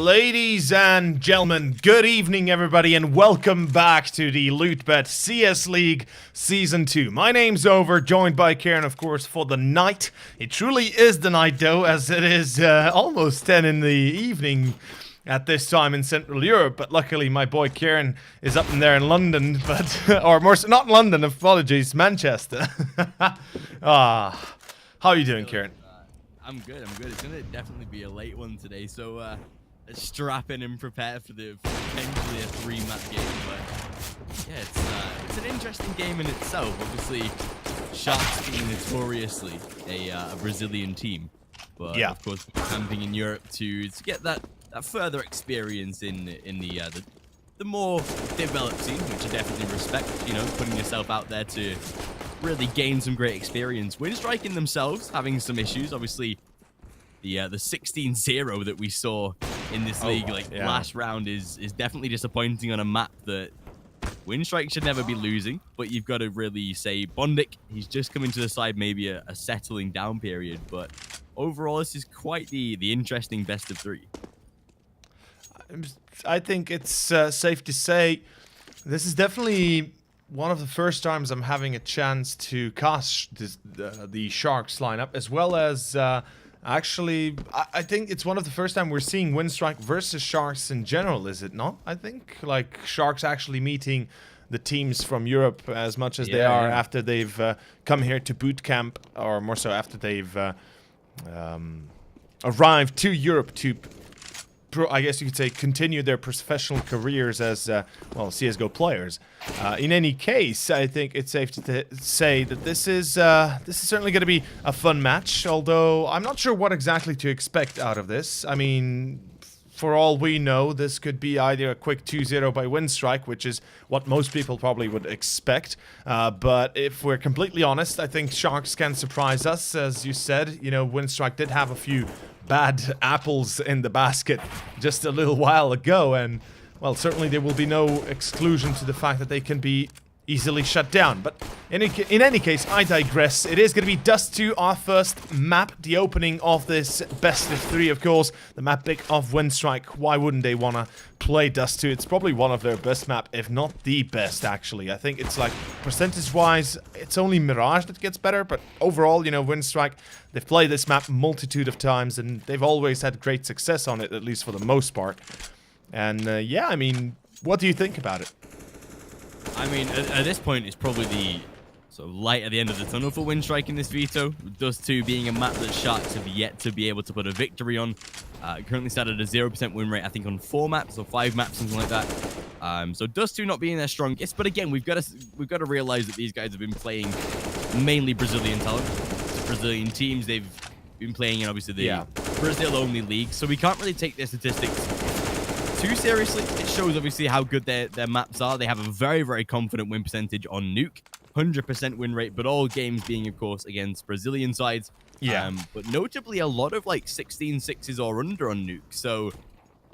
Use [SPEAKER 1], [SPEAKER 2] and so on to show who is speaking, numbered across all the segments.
[SPEAKER 1] Ladies and gentlemen, good evening everybody and welcome back to the Loot.bet CS League Season 2. My name's Over, joined by Kieran of course for the night. It truly is the night though, as it is almost 10 in the evening at this time in Central Europe, but luckily my boy Kieran is up in there in London, but or more so, not London, apologies, Manchester. How are you doing, Kieran?
[SPEAKER 2] I'm good. It's gonna definitely be a late one today, so strap in and prepare for the potentially a 3-map game. But yeah, it's an interesting game in itself. Obviously, Sharks being notoriously a Brazilian team, but yeah, of course, camping in Europe to get that further experience in the more developed scene, which I definitely respect. You know, putting yourself out there to really gain some great experience. Winstrike in themselves having some issues. Obviously, the 16-0 that we saw in this league last round is definitely disappointing on a map that Winstrike should never be losing. But you've got to really say Bondic, he's just coming to the side, maybe a settling down period. But overall, this is quite the interesting best of 3.
[SPEAKER 1] I think it's safe to say this is definitely one of the first times I'm having a chance to cast the Sharks lineup, as well as actually, I think it's one of the first time we're seeing Winstrike versus Sharks in general, is it not? I think, like, Sharks actually meeting the teams from Europe as much as they are after they've come here to boot camp, or more so after they've arrived to Europe to I guess you could say continue their professional careers as well, CS:GO players. In any case, I think it's safe to say that this is certainly going to be a fun match. Although I'm not sure what exactly to expect out of this. I mean, for all we know, this could be either a quick 2-0 by Winstrike, which is what most people probably would expect. But if we're completely honest, I think Sharks can surprise us. As you said, you know, Winstrike did have a few bad apples in the basket just a little while ago, and well, certainly there will be no exclusion to the fact that they can be easily shut down. But in any case, I digress. It is going to be Dust 2, our first map, the opening of this best of 3, of course, the map pick of Winstrike. Why wouldn't they want to play Dust 2? It's probably one of their best map, if not the best, actually. I think it's like, percentage-wise, it's only Mirage that gets better, but overall, you know, Winstrike, they've played this map a multitude of times, and they've always had great success on it, at least for the most part. And yeah, I mean, what do you think about it?
[SPEAKER 2] I mean, at this point, it's probably the sort of light at the end of the tunnel for Winstrike in this veto. Dust 2 being a map that Sharks have yet to be able to put a victory on. Currently started a 0% win rate, I think, on 4 maps or 5 maps, something like that. So Dust 2 not being their strongest, but again, we've got to realize that these guys have been playing mainly Brazilian talent, Brazilian teams. They've been playing in obviously the Brazil-only league, so we can't really take their statistics too seriously. It shows obviously how good their maps are. They have a very, very confident win percentage on Nuke, 100% win rate, but all games being, of course, against Brazilian sides. But notably a lot of like 16-6s or under on Nuke, so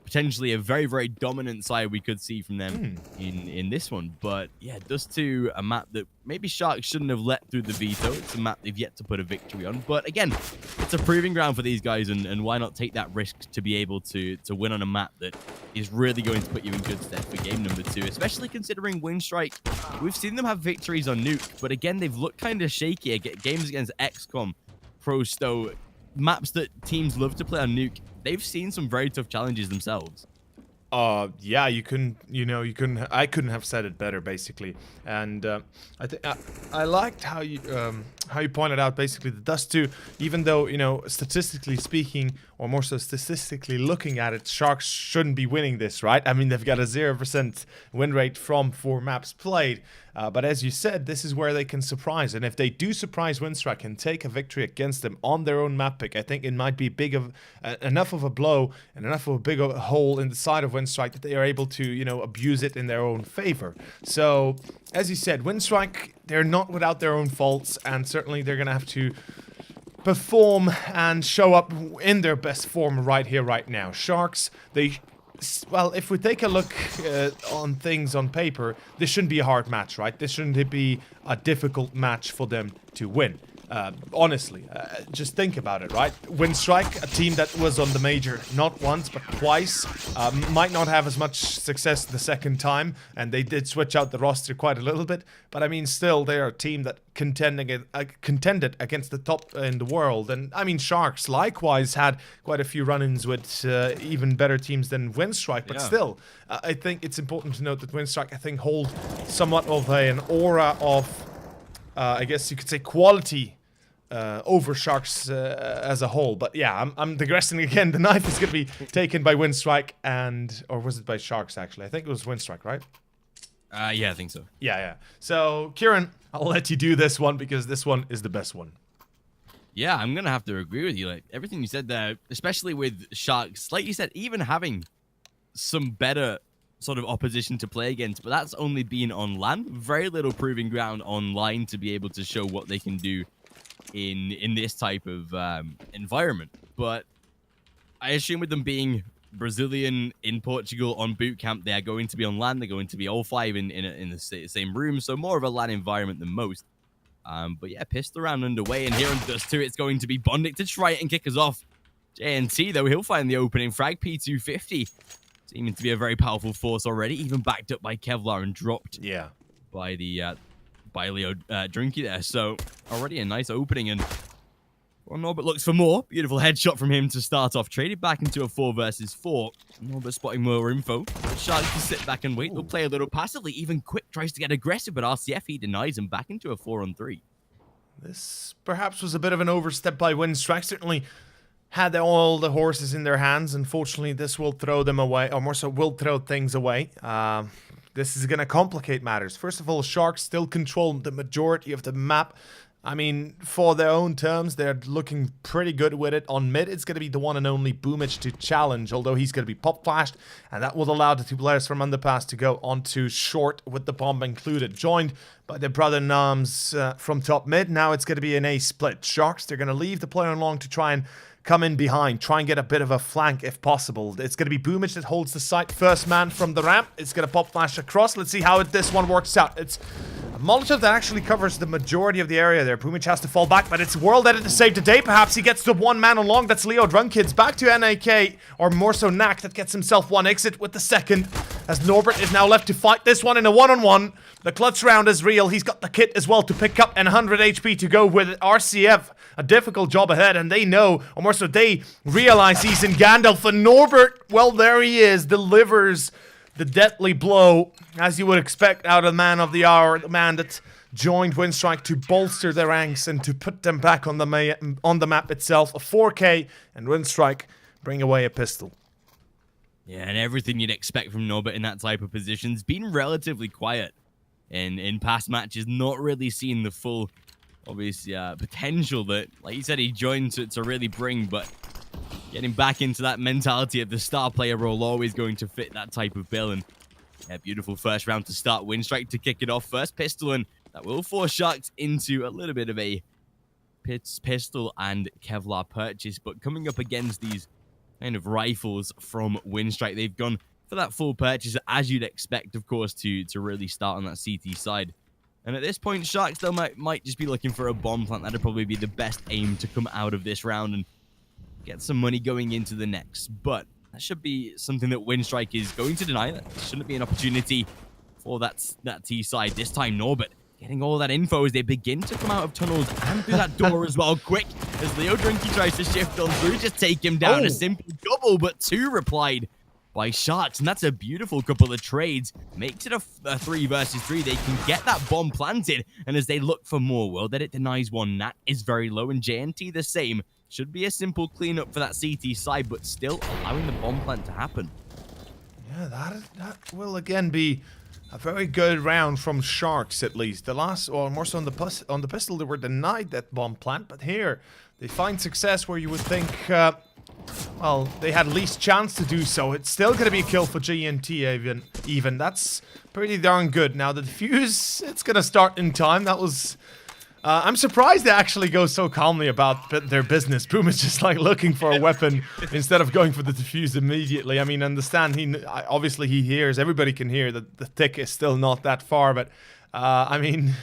[SPEAKER 2] potentially a very, very dominant side we could see from them in this one. But yeah, Dust 2, a map that maybe Sharks shouldn't have let through the veto. It's a map they've yet to put a victory on. But again, it's a proving ground for these guys, and why not take that risk to be able to win on a map that is really going to put you in good stead for game number 2, especially considering Winstrike. We've seen them have victories on Nuke, but again, they've looked kind of shaky. Games against XCOM, Prosto, maps that teams love to play on Nuke, they've seen some very tough challenges themselves.
[SPEAKER 1] Yeah, I couldn't have said it better, basically. And I think I liked how you pointed out basically the Dust 2, even though, you know, statistically speaking, or more so statistically looking at it, Sharks shouldn't be winning this, right? I mean, they've got a 0% win rate from 4 maps played. But as you said, this is where they can surprise. And if they do surprise Winstrike and take a victory against them on their own map pick, I think it might be enough of a blow and enough of a big hole in the side of Winstrike that they are able to, you know, abuse it in their own favor. So, as you said, Winstrike, they're not without their own faults, and certainly they're going to have to perform and show up in their best form right here, right now. Sharks, well, if we take a look on things on paper, this shouldn't be a hard match, right? This shouldn't be a difficult match for them to win. Honestly, just think about it, right? Winstrike, a team that was on the major not once but twice, might not have as much success the second time, and they did switch out the roster quite a little bit. But I mean, still, they are a team that contended against the top in the world. And I mean, Sharks likewise had quite a few run-ins with even better teams than Winstrike. But still, I think it's important to note that Winstrike, I think, hold somewhat of an aura of, I guess you could say, quality over Sharks as a whole. But yeah, I'm digressing again. The knife is going to be taken by Winstrike, or was it by Sharks, actually? I think it was Winstrike, right?
[SPEAKER 2] Yeah, I think so.
[SPEAKER 1] Yeah. So, Kieran, I'll let you do this one because this one is the best one.
[SPEAKER 2] Yeah, I'm going to have to agree with you. Like, everything you said there, especially with Sharks, like you said, even having some better sort of opposition to play against, but that's only been on LAN. Very little proving ground online to be able to show what they can do in this type of environment. But I assume with them being Brazilian in Portugal on boot camp, they are going to be on LAN. They're going to be all five in the same room, so more of a LAN environment than most. But yeah, pistol round underway, and here on Dust 2, it's going to be Bondic to try it and kick us off. JNT, though, he'll find the opening frag. P250 seeming to be a very powerful force already, even backed up by Kevlar and dropped by the by Leo Drinky there. So already a nice opening, and Norbert looks for more. Beautiful headshot from him to start off. Traded back into a 4 versus 4. Norbert spotting more info. Sharks to sit back and wait. They'll play a little passively. Even Quick tries to get aggressive, but RCF, he denies him back into a 4-on-3.
[SPEAKER 1] This perhaps was a bit of an overstep by Winstrike. Certainly had all the horses in their hands. Unfortunately, this will throw them away, or more so will throw things away. This is going to complicate matters. First of all, Sharks still control the majority of the map. I mean, for their own terms, they're looking pretty good with it. On mid, it's going to be the one and only Boomich to challenge, although he's going to be pop-flashed, and that will allow the 2 players from Underpass to go onto short with the bomb included. Joined by their brother Nams from top mid. Now it's going to be an A split. Sharks, they're going to leave the player on long to try and come in behind, try and get a bit of a flank if possible. It's going to be Boomich that holds the site. First man from the ramp. It's going to pop flash across. Let's see how this one works out. It's a Molotov that actually covers the majority of the area there. Boomich has to fall back, but it's World Edit to save the day. Perhaps he gets the 1 man on long. That's Leo Drunkids. Back to NAK, or more so Knack, that gets himself 1 exit with the second, as Norbert is now left to fight this one in a 1-on-1. The clutch round is real. He's got the kit as well to pick up, and 100 HP to go with it. RCF, a difficult job ahead, and they know, or more so they realize he's in Gandalf, and Norbert, well, there he is, delivers the deadly blow, as you would expect out of the man of the hour, the man that joined Winstrike to bolster their ranks and to put them back on the map itself. A 4K, and Winstrike bring away a pistol.
[SPEAKER 2] Yeah, and everything you'd expect from Norbert in that type of position's been relatively quiet in past matches, not really seeing the full, obviously, potential that, like you said, he joined to really bring, but getting back into that mentality of the star player role, always going to fit that type of bill. And yeah, beautiful first round to start. Winstrike to kick it off. First pistol, and that will force Sharks into a little bit of a pistol and Kevlar purchase. But coming up against these kind of rifles from Winstrike, they've gone for that full purchase, as you'd expect, of course, to really start on that CT side. And at this point, Sharks, though, might just be looking for a bomb plant. That'd probably be the best aim to come out of this round and get some money going into the next. But that should be something that Winstrike is going to deny. That shouldn't be an opportunity for that T side. This time, Norbert getting all that info as they begin to come out of tunnels and through that door as well. Quick, as Leo Drinky tries to shift on through, just take him down. A simple double, but 2 replied by Sharks, and that's a beautiful couple of trades. Makes it a 3 versus 3. They can get that bomb planted, and as they look for more, World Edit denies 1. Nat is very low, and JNT the same. Should be a simple cleanup for that CT side, but still allowing the bomb plant to happen.
[SPEAKER 1] Yeah, that will again be a very good round from Sharks, at least. The last, or more so on the pistol, they were denied that bomb plant, but here they find success where you would think, well, they had least chance to do so. It's still going to be a kill for GNT even. That's pretty darn good. Now, the defuse, it's going to start in time. That was... I'm surprised they actually go so calmly about their business. Boom is just like looking for a weapon instead of going for the defuse immediately. I mean, understand, obviously he hears, everybody can hear that the tick is still not that far, but I mean,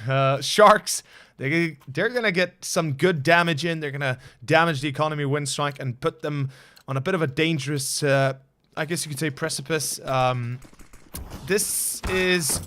[SPEAKER 1] Sharks, They're going to get some good damage in. They're going to damage the economy Winstrike and put them on a bit of a dangerous, I guess you could say, precipice. This is...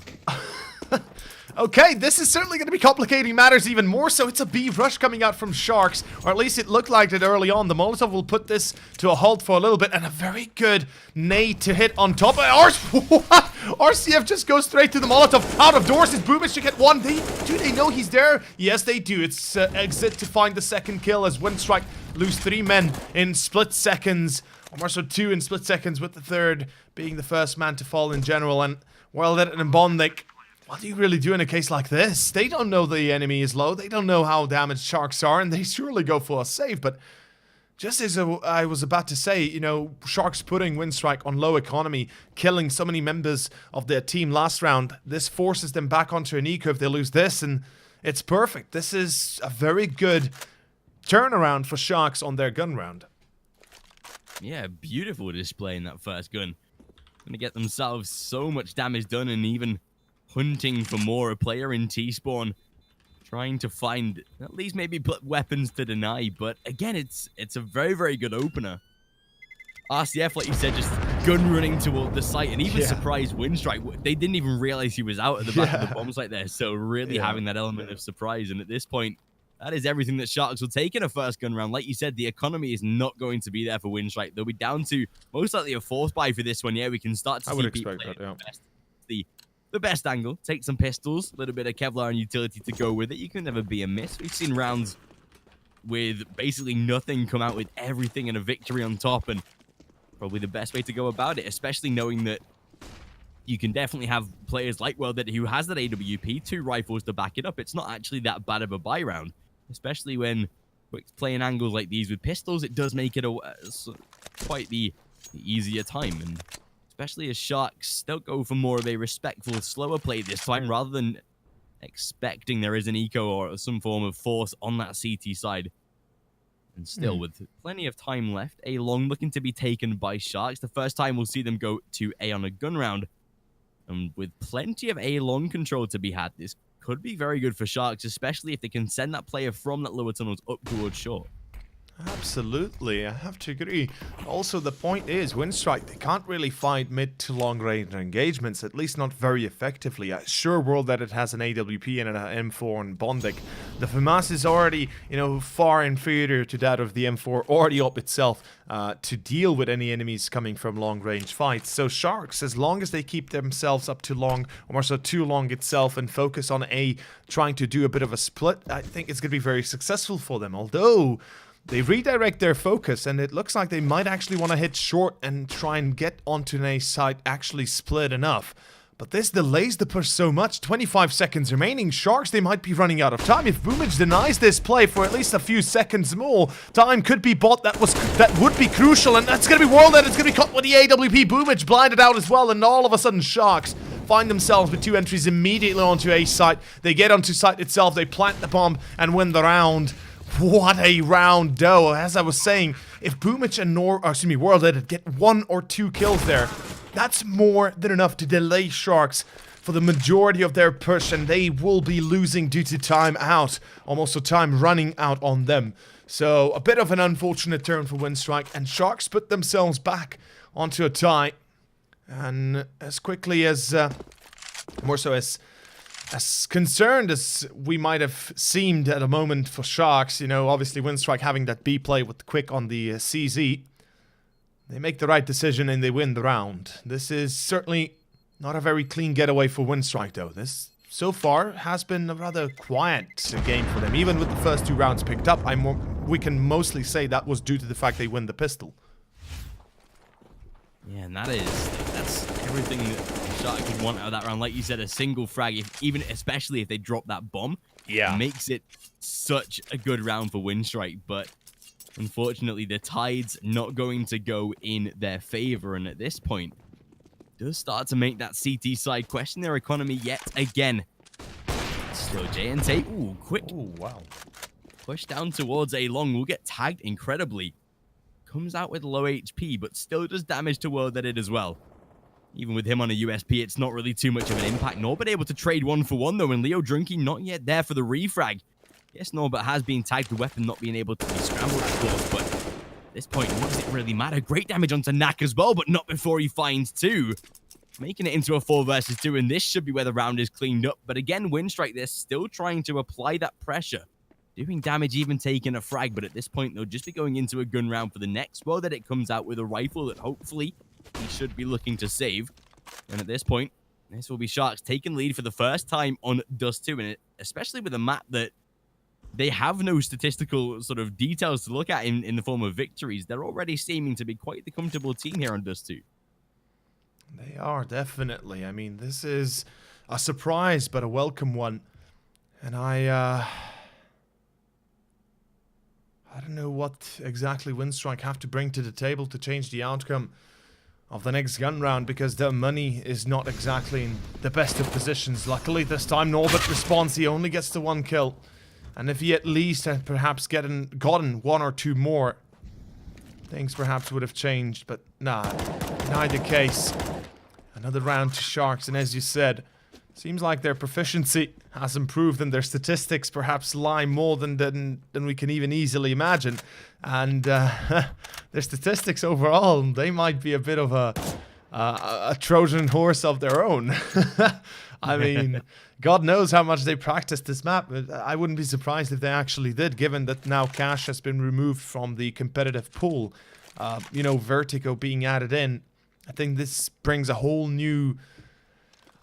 [SPEAKER 1] Okay, this is certainly going to be complicating matters even more so. It's a B rush coming out from Sharks, or at least it looked like it early on. The Molotov will put this to a halt for a little bit, and a very good nade to hit on top. RCF just goes straight to the Molotov. Out of doors is Boomich to get one. Do they know he's there? Yes, they do. It's Exit to find the second kill as Winstrike lose 3 men in split seconds. Or more so 2 in split seconds, with the third being the first man to fall in general. And WorldEdit and Bondik, what do you really do in a case like this? They don't know the enemy is low. They don't know how damaged Sharks are, and they surely go for a save. But just as I was about to say, you know, Sharks putting Winstrike on low economy, killing so many members of their team last round, this forces them back onto an eco if they lose this, and it's perfect. This is a very good turnaround for Sharks on their gun round.
[SPEAKER 2] Yeah, beautiful display in that first gun. Gonna get themselves so much damage done, and even hunting for more. A player in T-spawn trying to find at least maybe weapons to deny, but again, it's a very, very good opener. RCF, like you said, just gun running toward the site, and even surprised Winstrike. They didn't even realize he was out at the back of the bomb site there, so really having that element of surprise. And at this point, that is everything that Sharks will take in a first gun round. Like you said, the economy is not going to be there for Winstrike. They'll be down to most likely a force buy for this one. Yeah, we can start to see people play the best angle. Take some pistols, a little bit of Kevlar and utility to go with it. You can never be a miss. We've seen rounds with basically nothing come out with everything and a victory on top, and probably the best way to go about it, especially knowing that you can definitely have players like WorldEdit who has that AWP, 2 rifles to back it up. It's not actually that bad of a buy round, especially when we're playing angles like these with pistols. It does make it quite the easier time, and especially as Sharks don't go for more of a respectful, slower play this time, rather than expecting there is an eco or some form of force on that CT side. And still, with plenty of time left, A long looking to be taken by Sharks. The first time we'll see them go to A on a gun round. And with plenty of A long control to be had, this could be very good for Sharks, especially if they can send that player from that lower tunnels up towards short.
[SPEAKER 1] Absolutely, I have to agree. Also, the point is, Winstrike, they can't really fight mid to long range engagements, at least not very effectively. Sure, WorldEdit has an AWP and an M4 and Bondik. The FAMAS is already, you know, far inferior to that of the M4 or the op itself to deal with any enemies coming from long range fights. So Sharks, as long as they keep themselves up to long, or more so too long itself, and focus on A, trying to do a bit of a split, I think it's going to be very successful for them. Although they redirect their focus, and it looks like they might actually want to hit short and try and get onto an A site actually split enough. But this delays the push so much. 25 seconds remaining. Sharks, they might be running out of time. If Boomage denies this play for at least a few seconds more, time could be bought. That would be crucial, and that's going to be WorldEdit. It's going to be caught with the AWP. Boomage blinded out as well, and all of a sudden Sharks find themselves with 2 entries immediately onto A site. They get onto site itself, they plant the bomb, and win the round. What a round, though. As I was saying, if Boomich and WorldEdit get 1 or 2 kills there, that's more than enough to delay Sharks for the majority of their push, and they will be losing due to time out. Almost a time running out on them. So, a bit of an unfortunate turn for Winstrike, and Sharks put themselves back onto a tie. And as quickly as, more so as concerned as we might have seemed at a moment for Sharks, you know, obviously Winstrike having that B play with the quick on the CZ, they make the right decision and they win the round. This is certainly not a very clean getaway for Winstrike, though. This, so far, has been a rather quiet game for them. Even with the first 2 rounds picked up, we can mostly say that was due to the fact they win the pistol.
[SPEAKER 2] Yeah, and that's everything that Sharks would want out of that round. Like you said, a single frag, especially if they drop that bomb, makes it such a good round for Winstrike. But unfortunately, the tide's not going to go in their favor, and at this point, does start to make that CT side question their economy yet again. Still J&T. Ooh, quick.
[SPEAKER 1] Ooh, wow.
[SPEAKER 2] Push down towards A long. Will get tagged incredibly. Comes out with low HP, but still does damage to WorldEdit as well. Even with him on a USP, it's not really too much of an impact. Nor been able to trade 1 for 1, though, and Leo Drunky not yet there for the refrag. Yes, Norbert has been tagged the weapon not being able to be scrambled, of course, but at this point, what does it really matter? Great damage onto Knack as well, but not before he finds 2. Making it into a 4 versus 2, and this should be where the round is cleaned up. But again, Winstrike, they're still trying to apply that pressure. Doing damage, even taking a frag, but at this point, they'll just be going into a gun round for the next well that it comes out with a rifle that hopefully he should be looking to save. And at this point, this will be Sharks taking lead for the first time on Dust 2, and especially with a map that they have no statistical sort of details to look at in the form of victories. They're already seeming to be quite the comfortable team here on Dust 2.
[SPEAKER 1] They are, definitely. I mean, this is a surprise, but a welcome one. And I don't know what exactly Winstrike have to bring to the table to change the outcome of the next gun round, because their money is not exactly in the best of positions. Luckily, this time Norbert responds. He only gets the 1 kill. And if he at least had perhaps gotten 1 or 2 more, things perhaps would have changed. But nah, neither case. Another round to Sharks, and as you said, seems like their proficiency has improved and their statistics perhaps lie more than we can even easily imagine. And their statistics overall, they might be a bit of a Trojan horse of their own. I mean, God knows how much they practiced this map. I wouldn't be surprised if they actually did, given that now Cash has been removed from the competitive pool. You know, Vertigo being added in. I think this brings a whole new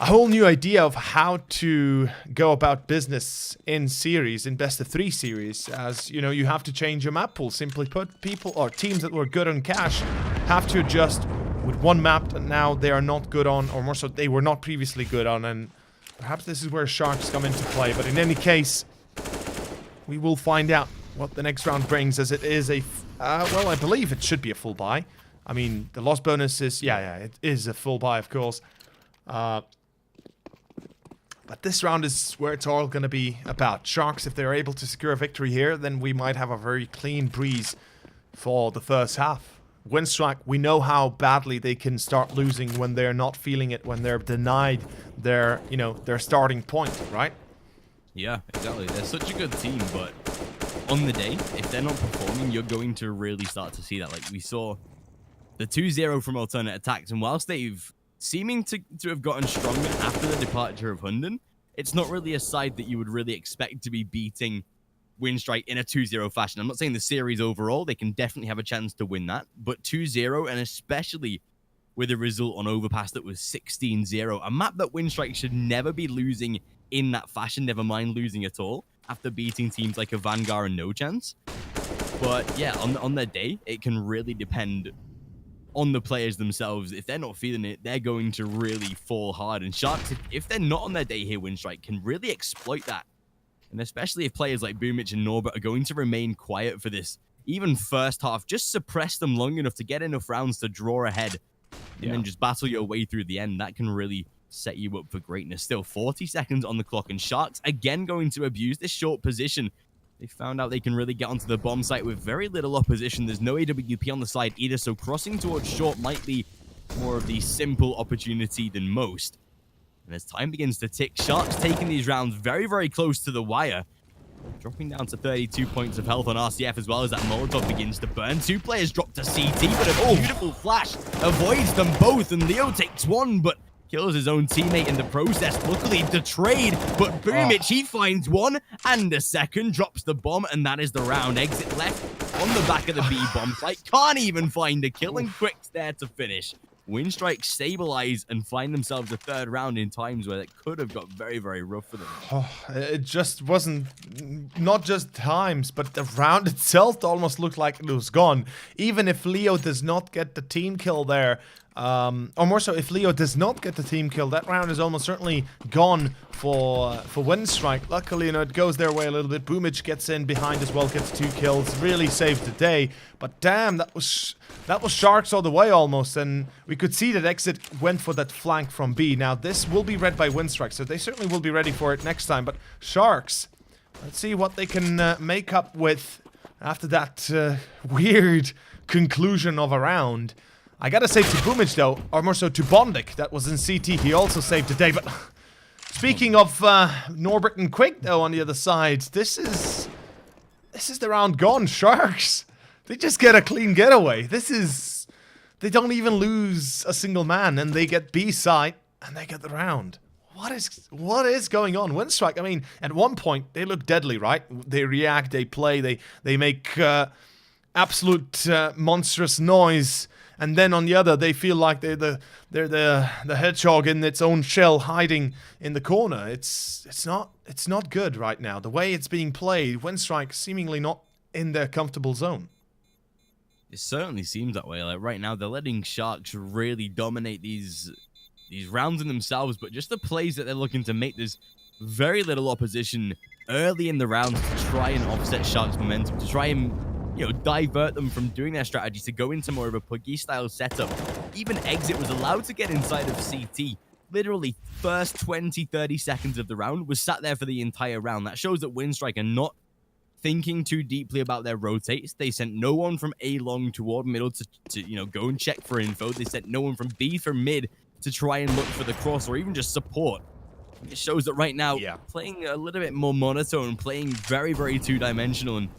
[SPEAKER 1] idea of how to go about business in series, in best of 3 series. As you know, you have to change your map pool. Simply put, people or teams that were good on Cash have to adjust with one map that now they are not good on, or more so, they were not previously good on. And perhaps this is where Sharks come into play. But in any case, we will find out what the next round brings, as it is a well, I believe it should be a full buy. I mean, the loss bonus is, yeah, it is a full buy, of course. But this round is where it's all going to be about. Sharks, if they're able to secure a victory here, then we might have a very clean breeze for the first half. Winstrike, we know how badly they can start losing when they're not feeling it, when they're denied their, you know, their starting point, right?
[SPEAKER 2] Yeah, exactly. They're such a good team, but on the day, if they're not performing, you're going to really start to see that. Like we saw the 2-0 from alternate attacks, and whilst they've seeming to have gotten stronger after the departure of Hunden, it's not really a side that you would really expect to be beating Winstrike in a 2-0 fashion. I'm not saying the series overall, they can definitely have a chance to win that, but 2-0, and especially with a result on Overpass that was 16-0, a map that Winstrike should never be losing in that fashion, never mind losing at all, after beating teams like a Vanguard and No Chance. But yeah, on their day, it can really depend on the players themselves. If they're not feeling it, they're going to really fall hard. And Sharks, if they're not on their day here, Winstrike can really exploit that. And especially if players like Boomich and Norbert are going to remain quiet for this, even first half, just suppress them long enough to get enough rounds to draw ahead, and then just battle your way through the end. That can really set you up for greatness. Still 40 seconds on the clock, and Sharks again going to abuse this short position. They found out they can really get onto the bomb site with very little opposition. There's no AWP on the side either, so crossing towards short might be more of the simple opportunity than most. And as time begins to tick, Sharks taking these rounds very, very close to the wire. Dropping down to 32 points of health on RCF, as well as that Molotov begins to burn. 2 players drop to CT, but a beautiful flash avoids them both, and Leo takes 1, but kills his own teammate in the process. Luckily, the trade, but Boomich, he finds 1 and a second, drops the bomb, and that is the round. Exit left on the back of the B bomb site. Can't even find a kill, and Quick's there to finish. Winstrike stabilize and find themselves a 3rd round in times where it could have got very, very rough for them.
[SPEAKER 1] Oh, it just wasn't, not just times, but the round itself almost looked like it was gone. Even if Leo does not get the team kill there, or more so, if Leo does not get the team kill, that round is almost certainly gone for Winstrike. Luckily, you know, it goes their way a little bit. Boomich gets in behind as well, gets 2 kills, really saved the day. But damn, that was Sharks all the way almost, and we could see that Exit went for that flank from B. Now, this will be read by Winstrike, so they certainly will be ready for it next time. But Sharks, let's see what they can make up with after that weird conclusion of a round. I gotta say to Boomich though, or more so to Bondik, that was in CT, he also saved the day. But speaking of Norbert and Quick though on the other side, this is This is the round gone, Sharks. They just get a clean getaway. They don't even lose a single man, and they get B site, and they get the round. What is going on? Winstrike, I mean, at one point, they look deadly, right? They react, they play, they make absolute monstrous noise, and then on the other, they feel like they're the hedgehog in its own shell, hiding in the corner. It's not good right now. The way it's being played, Winstrike seemingly not in their comfortable zone.
[SPEAKER 2] It certainly seems that way. Like right now, they're letting Sharks really dominate these rounds in themselves, but just the plays that they're looking to make, there's very little opposition early in the rounds to try and offset Sharks' momentum, to try and, divert them from doing their strategy to go into more of a Puggy-style setup. Even Exit was allowed to get inside of CT. Literally, first 20, 30 seconds of the round was sat there for the entire round. That shows that Winstrike are not thinking too deeply about their rotates. They sent no one from A long toward middle to go and check for info. They sent no one from B for mid to try and look for the cross or even just support. It shows that right now, playing a little bit more monotone, playing very, very two-dimensional, and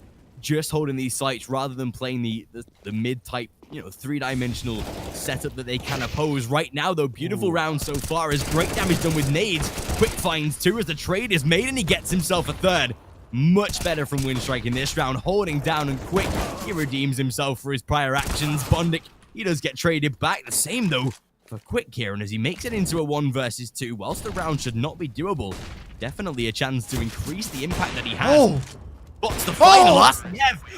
[SPEAKER 2] just holding these sites rather than playing the mid-type, three-dimensional setup that they can oppose. Right now, though, beautiful round so far as great damage done with nades. Quick finds two as the trade is made, and he gets himself a third. Much better from Winstrike in this round, holding down, and Quick, he redeems himself for his prior actions. Bondic, he does get traded back. The same, though, for Quick here, and as he makes it into a 1 versus 2, whilst the round should not be doable, definitely a chance to increase the impact that he has. What's the final last?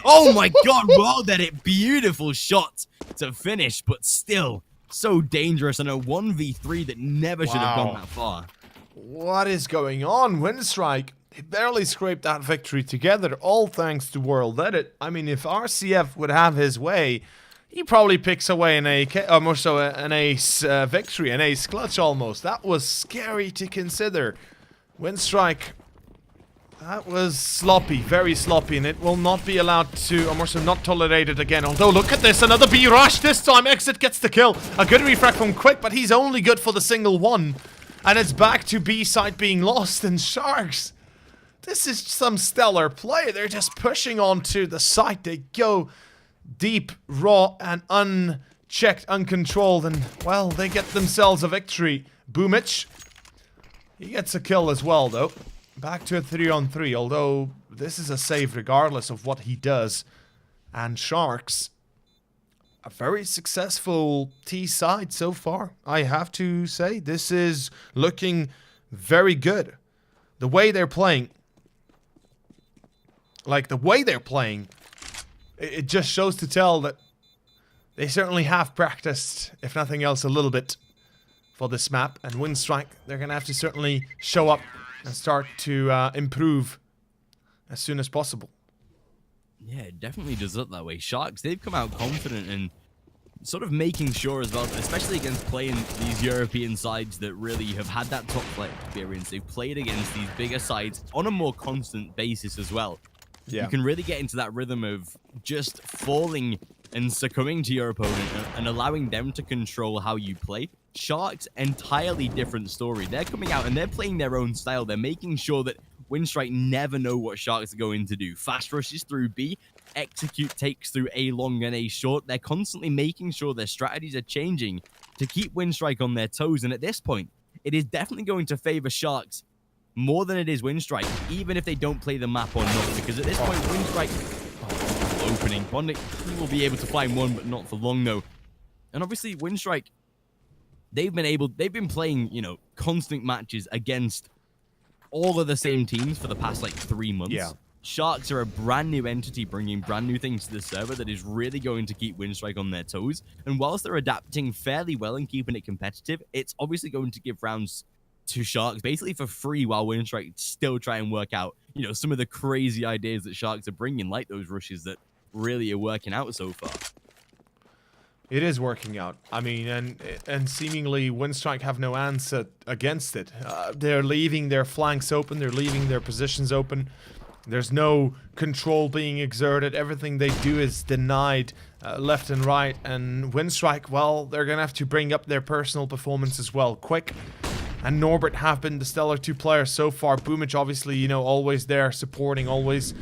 [SPEAKER 2] Oh my god, well did it. Beautiful shot to finish, but still so dangerous, and a 1v3 that never should have gone that far.
[SPEAKER 1] What is going on? Winstrike, he barely scraped that victory together, all thanks to World Edit. I mean, if RCF would have his way, he probably picks away an ace victory, an ace clutch almost. That was scary to consider. Winstrike, that was sloppy, very sloppy, and it will not be allowed to, or more so not tolerated again. Although, look at this, another B rush. This time, Exit gets the kill. A good refrag from Quick, but he's only good for the single one. And it's back to B side being lost, and Sharks, this is some stellar play. They're just pushing onto the site. They go deep, raw, and unchecked, uncontrolled, and, well, they get themselves a victory. Boomich, he gets a kill as well, though. Back to a 3-on-3, although this is a save regardless of what he does. And Sharks, a very successful T side so far, I have to say. This is looking very good. The way they're playing, it just shows to tell that they certainly have practiced, if nothing else, a little bit for this map. And Winstrike, they're going to have to certainly show up and start to improve as soon as possible.
[SPEAKER 2] Yeah, it definitely does look that way. Sharks, they've come out confident and sort of making sure as well, especially against playing these European sides that really have had that top flight experience. They've played against these bigger sides on a more constant basis as well. Yeah. You can really get into that rhythm of just falling and succumbing to your opponent and allowing them to control how you play. Sharks, entirely different story. They're coming out and they're playing their own style. They're making sure that Winstrike never know what Sharks are going to do. Fast rushes through B, execute takes through A long and A short. They're constantly making sure their strategies are changing to keep Winstrike on their toes. And at this point, it is definitely going to favor Sharks more than it is Winstrike, even if they don't play the map or not. Because at this point, Winstrike, opening. Bondic will be able to find one, but not for long though. And obviously, Winstrike, they've been playing, constant matches against all of the same teams for the past, 3 months. Yeah. Sharks are a brand new entity bringing brand new things to the server that is really going to keep Winstrike on their toes. And whilst they're adapting fairly well and keeping it competitive, it's obviously going to give rounds to Sharks basically for free while Winstrike still try and work out, some of the crazy ideas that Sharks are bringing, like those rushes that really are working out so far.
[SPEAKER 1] It is working out. I mean, and seemingly Winstrike have no answer against it. They're leaving their flanks open. They're leaving their positions open. There's no control being exerted. Everything they do is denied left and right. And Winstrike, well, they're going to have to bring up their personal performance as well. Quick and Norbert have been the stellar two players so far. Boomich, obviously, always there supporting, always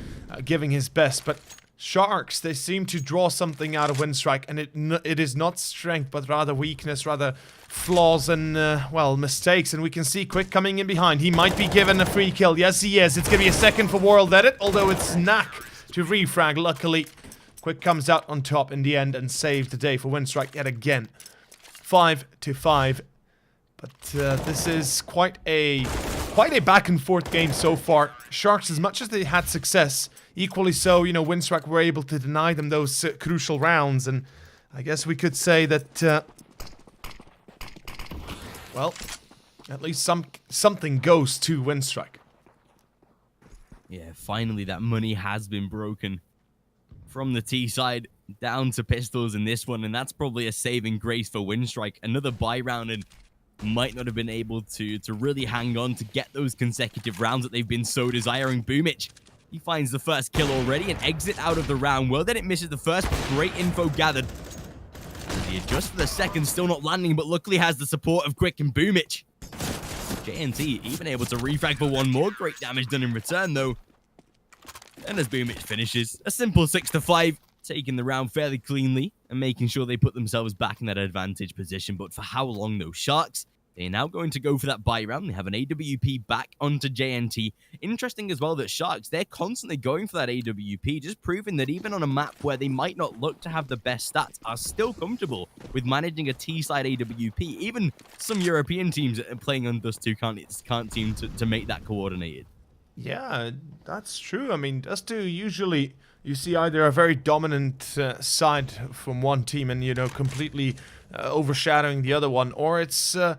[SPEAKER 1] giving his best. But Sharks, they seem to draw something out of Winstrike, and it is not strength, but rather weakness, rather flaws and, well, mistakes. And we can see Quick coming in behind. He might be given a free kill. Yes, he is. It's going to be a second for World Edit, although it's Knack to refrag. Luckily, Quick comes out on top in the end and saves the day for Winstrike yet again. 5-5. But this is quite a back and forth game so far. Sharks, as much as they had success, equally so, you know, Winstrike were able to deny them those crucial rounds. And I guess we could say that, well, at least something goes to Winstrike.
[SPEAKER 2] Yeah, finally that money has been broken from the T side down to pistols in this one, and that's probably a saving grace for Winstrike. Another buy round and might not have been able to really hang on to get those consecutive rounds that they've been so desiring. Boomich, he finds the first kill already and exit out of the round. Well, then it misses the first, but great info gathered. He adjusts for the second, still not landing, but luckily has the support of Quick and Boomich. JNT even able to refrag for one more. Great damage done in return, though. And as Boomich finishes, a simple 6-5, taking the round fairly cleanly and making sure they put themselves back in that advantage position. But for how long, though? Sharks, they're now going to go for that buy round. They have an AWP back onto JNT. Interesting as well that Sharks, they're constantly going for that AWP, just proving that even on a map where they might not look to have the best stats, are still comfortable with managing a T-side AWP. Even some European teams that are playing on Dust 2 can't seem to make that coordinated.
[SPEAKER 1] Yeah, that's true. I mean, Dust 2 usually you see either a very dominant side from one team and, you know, completely overshadowing the other one, or it's a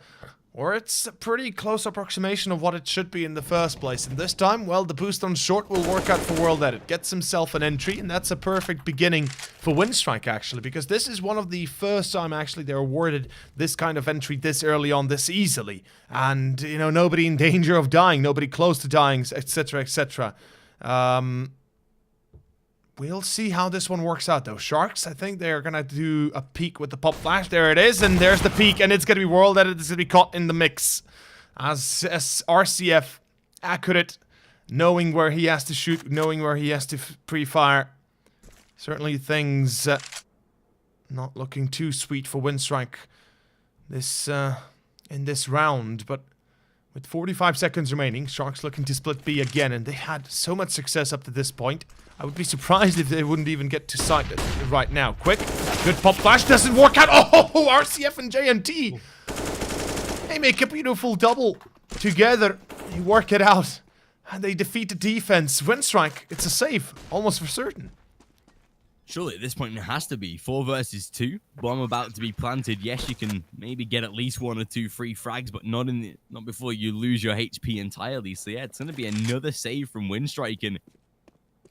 [SPEAKER 1] pretty close approximation of what it should be in the first place. And this time, well, the boost on short will work out for World Edit. Gets himself an entry, and that's a perfect beginning for Winstrike, actually, because this is one of the first time, actually, they're awarded this kind of entry this early on, this easily. And, you know, nobody in danger of dying, nobody close to dying, etc., etc. We'll see how this one works out, though. Sharks, I think they're going to do a peek with the pop flash. There it is, and there's the peek, and it's going to be World Edit. It's going to be caught in the mix. As RCF, accurate, knowing where he has to shoot, knowing where he has to pre-fire. Certainly things not looking too sweet for Winstrike in this round, but with 45 seconds remaining, Sharks looking to split B again, and they had so much success up to this point. I would be surprised if they wouldn't even get to sight right now. Quick, good pop flash, doesn't work out. Oh, RCF and JNT. They make a beautiful double together. They work it out, and they defeat the defense. Winstrike, it's a save, almost for certain.
[SPEAKER 2] Surely at this point it has to be 4 versus 2. Bomb about to be planted. Yes, you can maybe get at least 1 or 2 free frags, but not before you lose your HP entirely. So yeah, it's going to be another save from Winstrike, and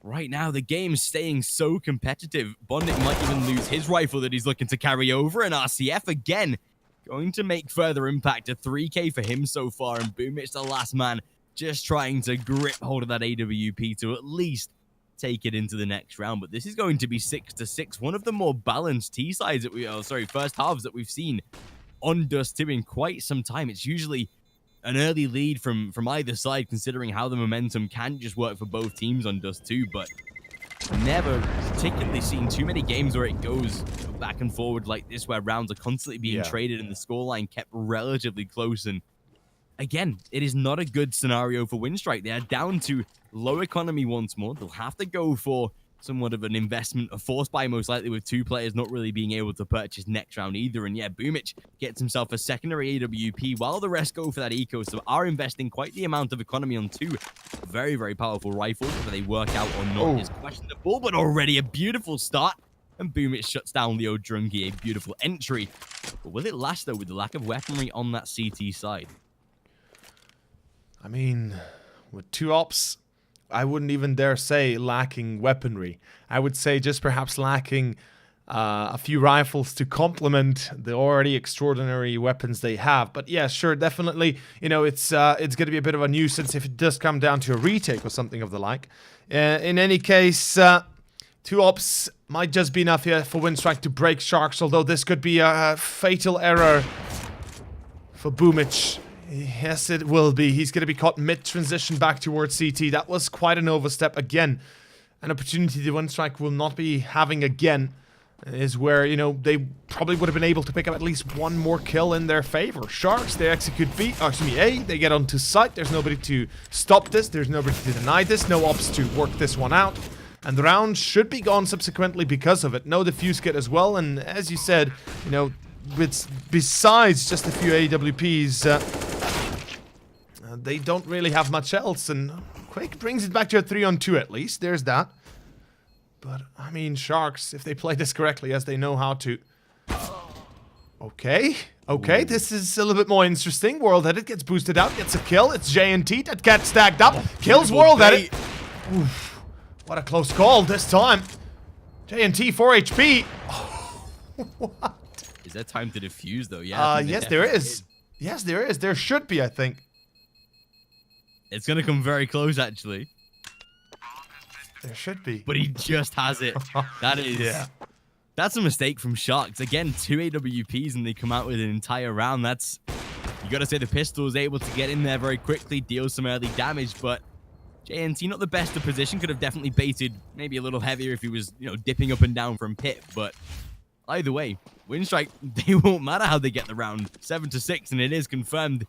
[SPEAKER 2] right now the game's staying so competitive. Bondit might even lose his rifle that he's looking to carry over, and RCF again going to make further impact. A 3k for him so far, and Boomich, the last man, just trying to grip hold of that AWP to at least take it into the next round. But this is going to be 6-6, one of the more balanced T-sides that first halves that we've seen on Dust 2 in quite some time. It's usually an early lead from either side, considering how the momentum can just work for both teams on Dust 2, but never particularly seen too many games where it goes back and forward like this, where rounds are constantly being traded and the scoreline kept relatively close. And again, it is not a good scenario for Winstrike. They are down to low economy once more. They'll have to go for somewhat of an investment, a force buy most likely, with 2 players not really being able to purchase next round either. And yeah, Boomich gets himself a secondary AWP while the rest go for that eco. So are investing quite the amount of economy on 2 very, very powerful rifles. Whether they work out or not is questionable, but already a beautiful start. And Boomich shuts down Leo Drunky, a beautiful entry. But will it last, though, with the lack of weaponry on that CT side?
[SPEAKER 1] I mean, with 2 ops, I wouldn't even dare say lacking weaponry. I would say just perhaps lacking a few rifles to complement the already extraordinary weapons they have. But yeah, sure, definitely, you know, it's going to be a bit of a nuisance if it does come down to a retake or something of the like. In any case, 2 ops might just be enough here for Winstrike to break Sharks, although this could be a fatal error for Boomich. Yes, it will be. He's going to be caught mid-transition back towards CT. That was quite an overstep again. an opportunity the Winstrike will not be having again, is where, you know, they probably would have been able to pick up at least one more kill in their favor. Sharks, they execute B, or excuse me, A, they get onto site. There's nobody to stop this. There's nobody to deny this. No ops to work this one out. And the round should be gone subsequently because of it. No defuse kit as well. And as you said, you know, besides just a few AWPs, they don't really have much else. And Quake brings it back to a 3-on-2 at least. There's that. But, I mean, Sharks, if they play this correctly, as they know how to... Okay,
[SPEAKER 2] Ooh.
[SPEAKER 1] this is a little bit more interesting. World Edit gets boosted out, gets a kill. It's JNT that gets stacked up. Kills World Edit. Oof, what a close call this time. JNT 4 HP. What?
[SPEAKER 2] Is there time to defuse, though? Yeah.
[SPEAKER 1] Yes, there is. Yes, there is. There should be, I think.
[SPEAKER 2] It's going to come very close, actually.
[SPEAKER 1] There should be.
[SPEAKER 2] But he just has it. That is...
[SPEAKER 1] Yeah.
[SPEAKER 2] That's a mistake from Sharks. Again, 2 AWPs and they come out with an entire round. That's... You got to say the pistol is able to get in there very quickly, deal some early damage, but JNT not the best of position. Could have definitely baited maybe a little heavier if he was, you know, dipping up and down from pit, but either way, Winstrike, they won't matter how they get the round. 7-6, and it is confirmed.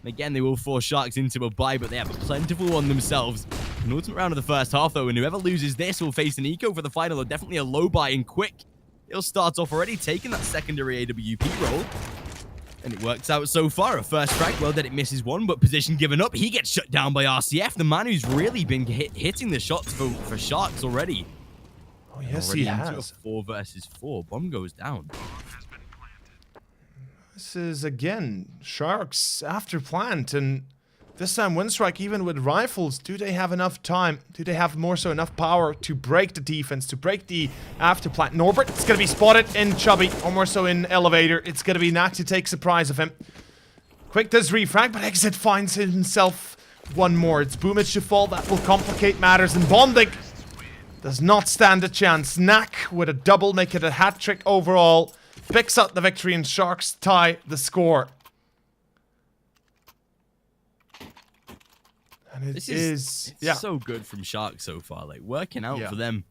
[SPEAKER 2] And again, they will force Sharks into a bye, but they have a plentiful one themselves. An ultimate round of the first half, though, and whoever loses this will face an eco for the final, or definitely a low buy in quick. He'll start off already taking that secondary AWP role. And it works out so far. A first strike, well, that it misses one, but position given up. He gets shut down by RCF, the man who's really been hitting the shots for Sharks already.
[SPEAKER 1] Oh, yes,
[SPEAKER 2] already
[SPEAKER 1] he
[SPEAKER 2] into
[SPEAKER 1] has.
[SPEAKER 2] a 4 versus 4. Bomb goes down.
[SPEAKER 1] This is, again, Sharks after plant, and this time Winstrike, even with rifles, do they have enough time? Do they have more so enough power to break the defense, to break the after plant? Norbert, it's going to be spotted in Chubby, or more so in Elevator. It's going to be Nak to take surprise of him. Quick does refrag, but Exit finds himself one more. It's Boomage to fall. That will complicate matters, and Bondig does not stand a chance. Nak with a double, make it a hat trick overall. Picks up the victory, and Sharks tie the score. And
[SPEAKER 2] This is so good from Sharks so far. Like, working out for them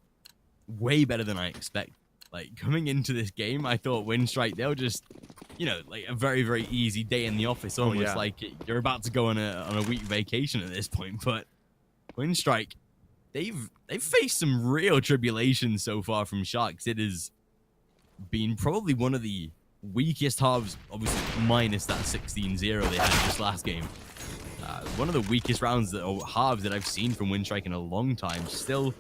[SPEAKER 2] way better than I expect. Like, coming into this game, I thought Winstrike, they'll just, you know, like a very, very easy day in the office. Almost like you're about to go on a week vacation at this point. But Winstrike, they've faced some real tribulations so far from Sharks. It has been probably one of the weakest halves, obviously minus that 16-0 they had this last game. One of the weakest rounds or halves that I've seen from Winstrike in a long time. Still,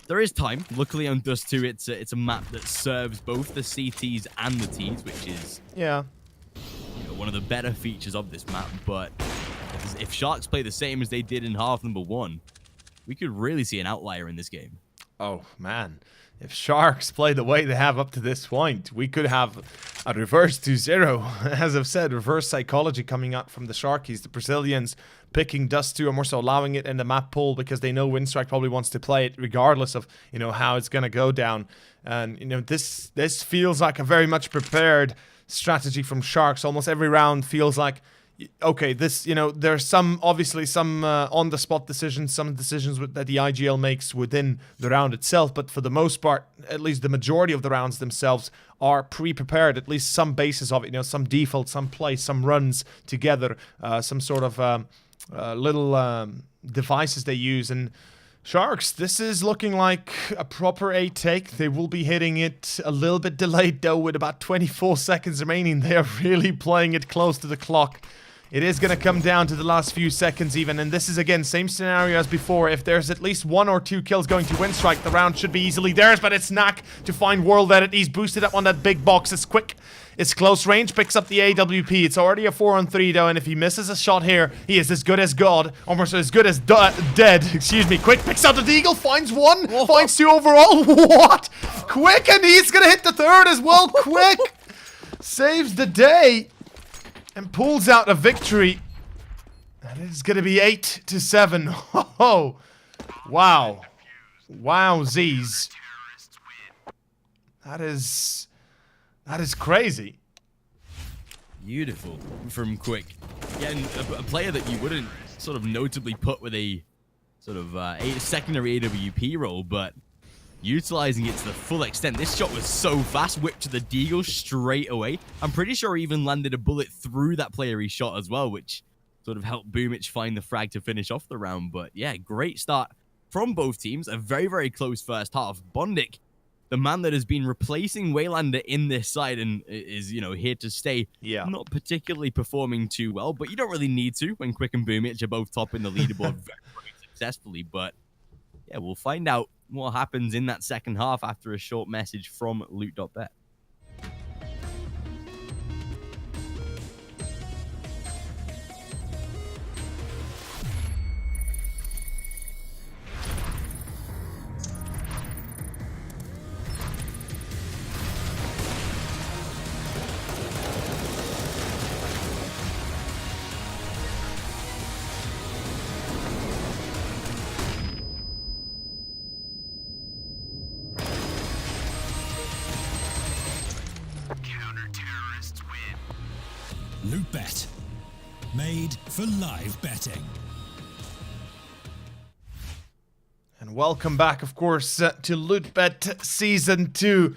[SPEAKER 2] there is time. Luckily on Dust 2, it's a map that serves both the CTs and the Ts, which is you know, one of the better features of this map. But if Sharks play the same as they did in half number 1, we could really see an outlier in this game.
[SPEAKER 1] Oh, man. If Sharks play the way they have up to this point, we could have a reverse 2-0. As I've said, reverse psychology coming out from the Sharkies. The Brazilians picking Dust 2 and more so allowing it in the map pool because they know Winstrike probably wants to play it regardless of, you know, how it's going to go down. And, you know, this feels like a very much prepared strategy from Sharks. Almost every round feels like, okay, this, you know, there's obviously some on-the-spot decisions, some decisions that the IGL makes within the round itself, but for the most part, at least the majority of the rounds themselves are pre-prepared, at least some basis of it, you know, some default, some play, some runs together, some sort of little devices they use. And Sharks, this is looking like a proper A take. They will be hitting it a little bit delayed, though, with about 24 seconds remaining. They are really playing it close to the clock. It is going to come down to the last few seconds even, and this is, again, same scenario as before. If there's at least 1 or 2 kills going to Winstrike, the round should be easily theirs, but it's Nak to find World Edit. He's boosted up on that big box. It's quick. It's close range, picks up the AWP. It's already a 4-on-3, though, and if he misses a shot here, he is as good as God, almost as good as dead. Excuse me. Quick picks out the Deagle, finds 1, finds 2 overall. What? Quick, and he's going to hit the 3rd as well. Quick saves the day and pulls out a victory. And it's going to be 8-7. Oh, wow. Wowzies. That is crazy.
[SPEAKER 2] Beautiful from Quick. Yeah, and a player that you wouldn't sort of notably put with a sort of secondary AWP role, but utilizing it to the full extent. This shot was so fast, whipped to the deagle straight away. I'm pretty sure he even landed a bullet through that player he shot as well, which sort of helped Boomich find the frag to finish off the round. But yeah, great start from both teams. A very, very close first half. Bondik, the man that has been replacing Waylander in this side and is, you know, here to stay.
[SPEAKER 1] Yeah.
[SPEAKER 2] Not particularly performing too well, but you don't really need to when Quick and Boomich are both top in the leaderboard very, very successfully. But yeah, we'll find out what happens in that second half after a short message from Loot.bet.
[SPEAKER 3] Loot.bet, made for live betting.
[SPEAKER 1] And welcome back, of course, to Loot.bet Season 2.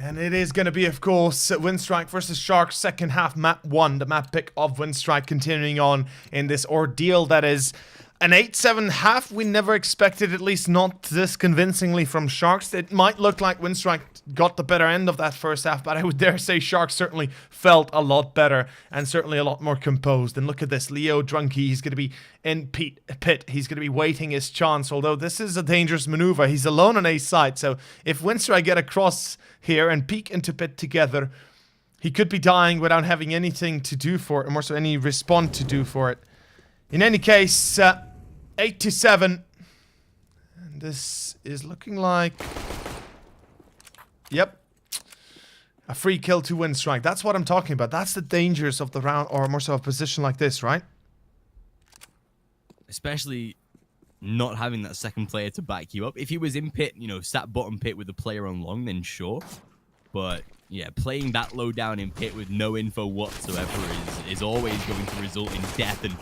[SPEAKER 1] And it is going to be, of course, Winstrike versus Sharks, second half, map 1. The map pick of Winstrike continuing on in this ordeal that is an 8-7 half. We never expected, at least not this convincingly from Sharks. It might look like Winstrike got the better end of that first half, but I would dare say Sharks certainly felt a lot better and certainly a lot more composed. And look at this, Leo Drunky, he's going to be in pit. He's going to be waiting his chance, although this is a dangerous maneuver. He's alone on A side, so if Winstrike get across here and peek into pit together, he could be dying without having anything to do for it, or more so any response to do for it. In any case, 8-7. And this is looking like... Yep. A free kill to Winstrike. That's what I'm talking about. That's the dangers of the round, or more so a position like this, right?
[SPEAKER 2] Especially not having that second player to back you up. If he was in pit, you know, sat bottom pit with the player on long, then sure. But yeah, playing that low down in pit with no info whatsoever is always going to result in death. And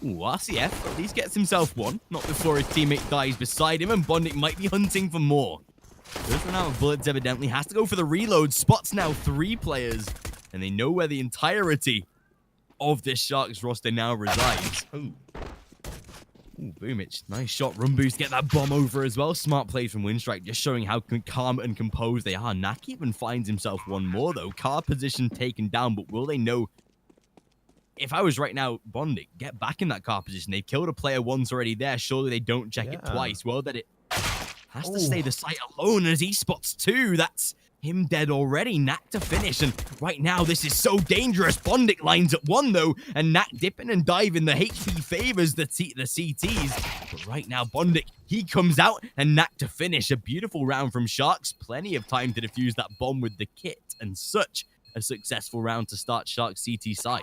[SPEAKER 2] ooh, RCF at least gets himself one. Not before his teammate dies beside him, and Bondik might be hunting for more. Does run out of bullets evidently, has to go for the reload. Spots now 3 players, and they know where the entirety of this Sharks roster now resides. Ooh, Boomich, nice shot. Run boost, get that bomb over as well. Smart plays from Winstrike, just showing how calm and composed they are. Nak even finds himself one more though. Car position taken down, but will they know? If I was right now, Bondik, get back in that car position. They've killed a player once already there. Surely they don't check it twice. Well, that it has to stay the site alone as he spots 2. That's him dead already. Nak to finish, and right now this is so dangerous. Bondik lines at 1 though, and Nak dipping and diving. The HP favors the CTs, but right now Bondik, he comes out, and Nak to finish. A beautiful round from Sharks. Plenty of time to defuse that bomb with the kit, and such a successful round to start Sharks CT side.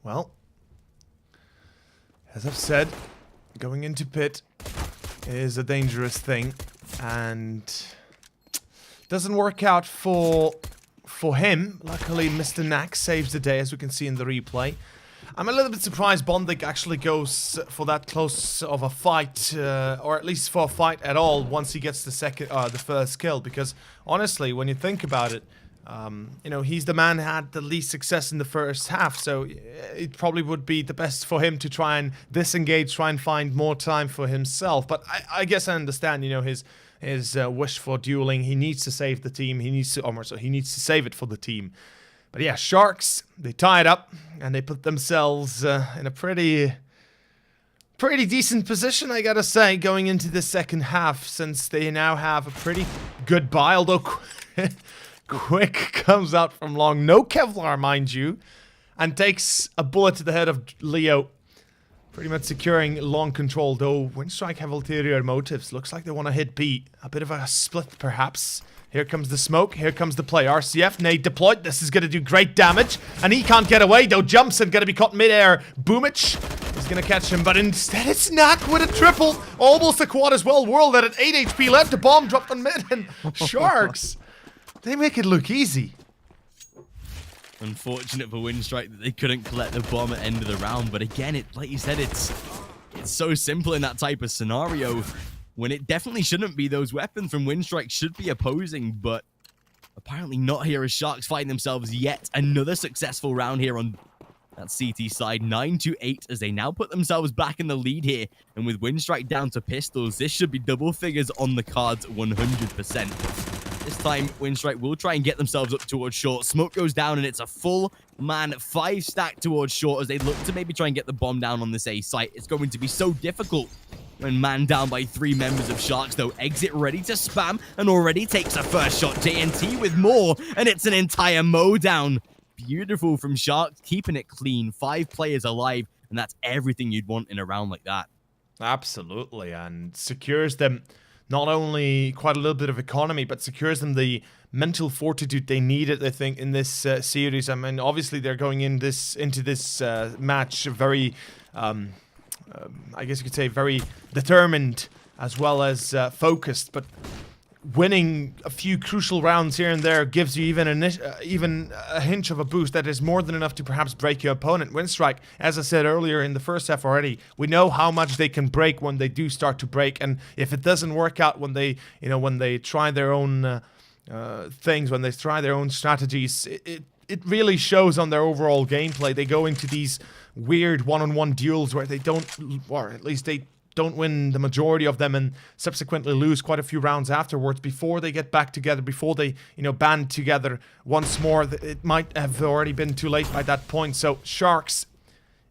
[SPEAKER 1] Well, as I've said, going into pit is a dangerous thing, and doesn't work out for him. Luckily, Mr. Nak saves the day, as we can see in the replay. I'm a little bit surprised Bondik actually goes for that close of a fight, or at least for a fight at all once he gets the first kill, because honestly, when you think about it, you know, he's the man who had the least success in the first half, so it probably would be the best for him to try and disengage, try and find more time for himself. But I guess I understand, you know, his wish for dueling. He needs to save the team. He needs to save it for the team. But yeah, Sharks, they tie it up and they put themselves in a pretty decent position, I gotta say, going into the second half, since they now have a pretty good buy, although Quick comes out from long, no Kevlar, mind you, and takes a bullet to the head of Leo, pretty much securing long control, though Winstrike have ulterior motives. Looks like they want to hit B. A bit of a split, perhaps. Here comes the smoke, here comes the play. RCF, nade deployed, this is going to do great damage, and he can't get away, though. Jumps and going to be caught mid-air. Boomich is going to catch him, but instead it's Nak with a triple. Almost a quad as well. World at 8 HP left, the bomb dropped on mid, and Sharks, they make it look easy.
[SPEAKER 2] Unfortunate for Winstrike that they couldn't collect the bomb at the end of the round. But again, like you said, it's so simple in that type of scenario when it definitely shouldn't be. Those weapons from Winstrike should be opposing, but apparently not here as Sharks find themselves yet another successful round here on that CT side. 9-8 as they now put themselves back in the lead here. And with Winstrike down to pistols, this should be double figures on the cards 100%. This time, Winstrike will try and get themselves up towards short. Smoke goes down, and it's a full-man 5-stack towards short as they look to maybe try and get the bomb down on this A site. It's going to be so difficult when man down by 3 members of Sharks, though. Exit ready to spam and already takes a first shot. JNT with more, and it's an entire mow down. Beautiful from Sharks, keeping it clean. 5 players alive, and that's everything you'd want in a round like that.
[SPEAKER 1] Absolutely, and secures them not only quite a little bit of economy, but secures them the mental fortitude they needed, I think, in this series. I mean, obviously they're going into this match very, I guess you could say, very determined as well as focused, but winning a few crucial rounds here and there gives you even a hint of a boost that is more than enough to perhaps break your opponent. Winstrike, as I said earlier in the first half already, we know how much they can break when they do start to break, and if it doesn't work out when they, when they try their own things, when they try their own strategies, it really shows on their overall gameplay. They go into these weird one-on-one duels where they don't, or at least they don't win the majority of them, and subsequently lose quite a few rounds afterwards before they get back together, before they, band together once more. It might have already been too late by that point. So Sharks,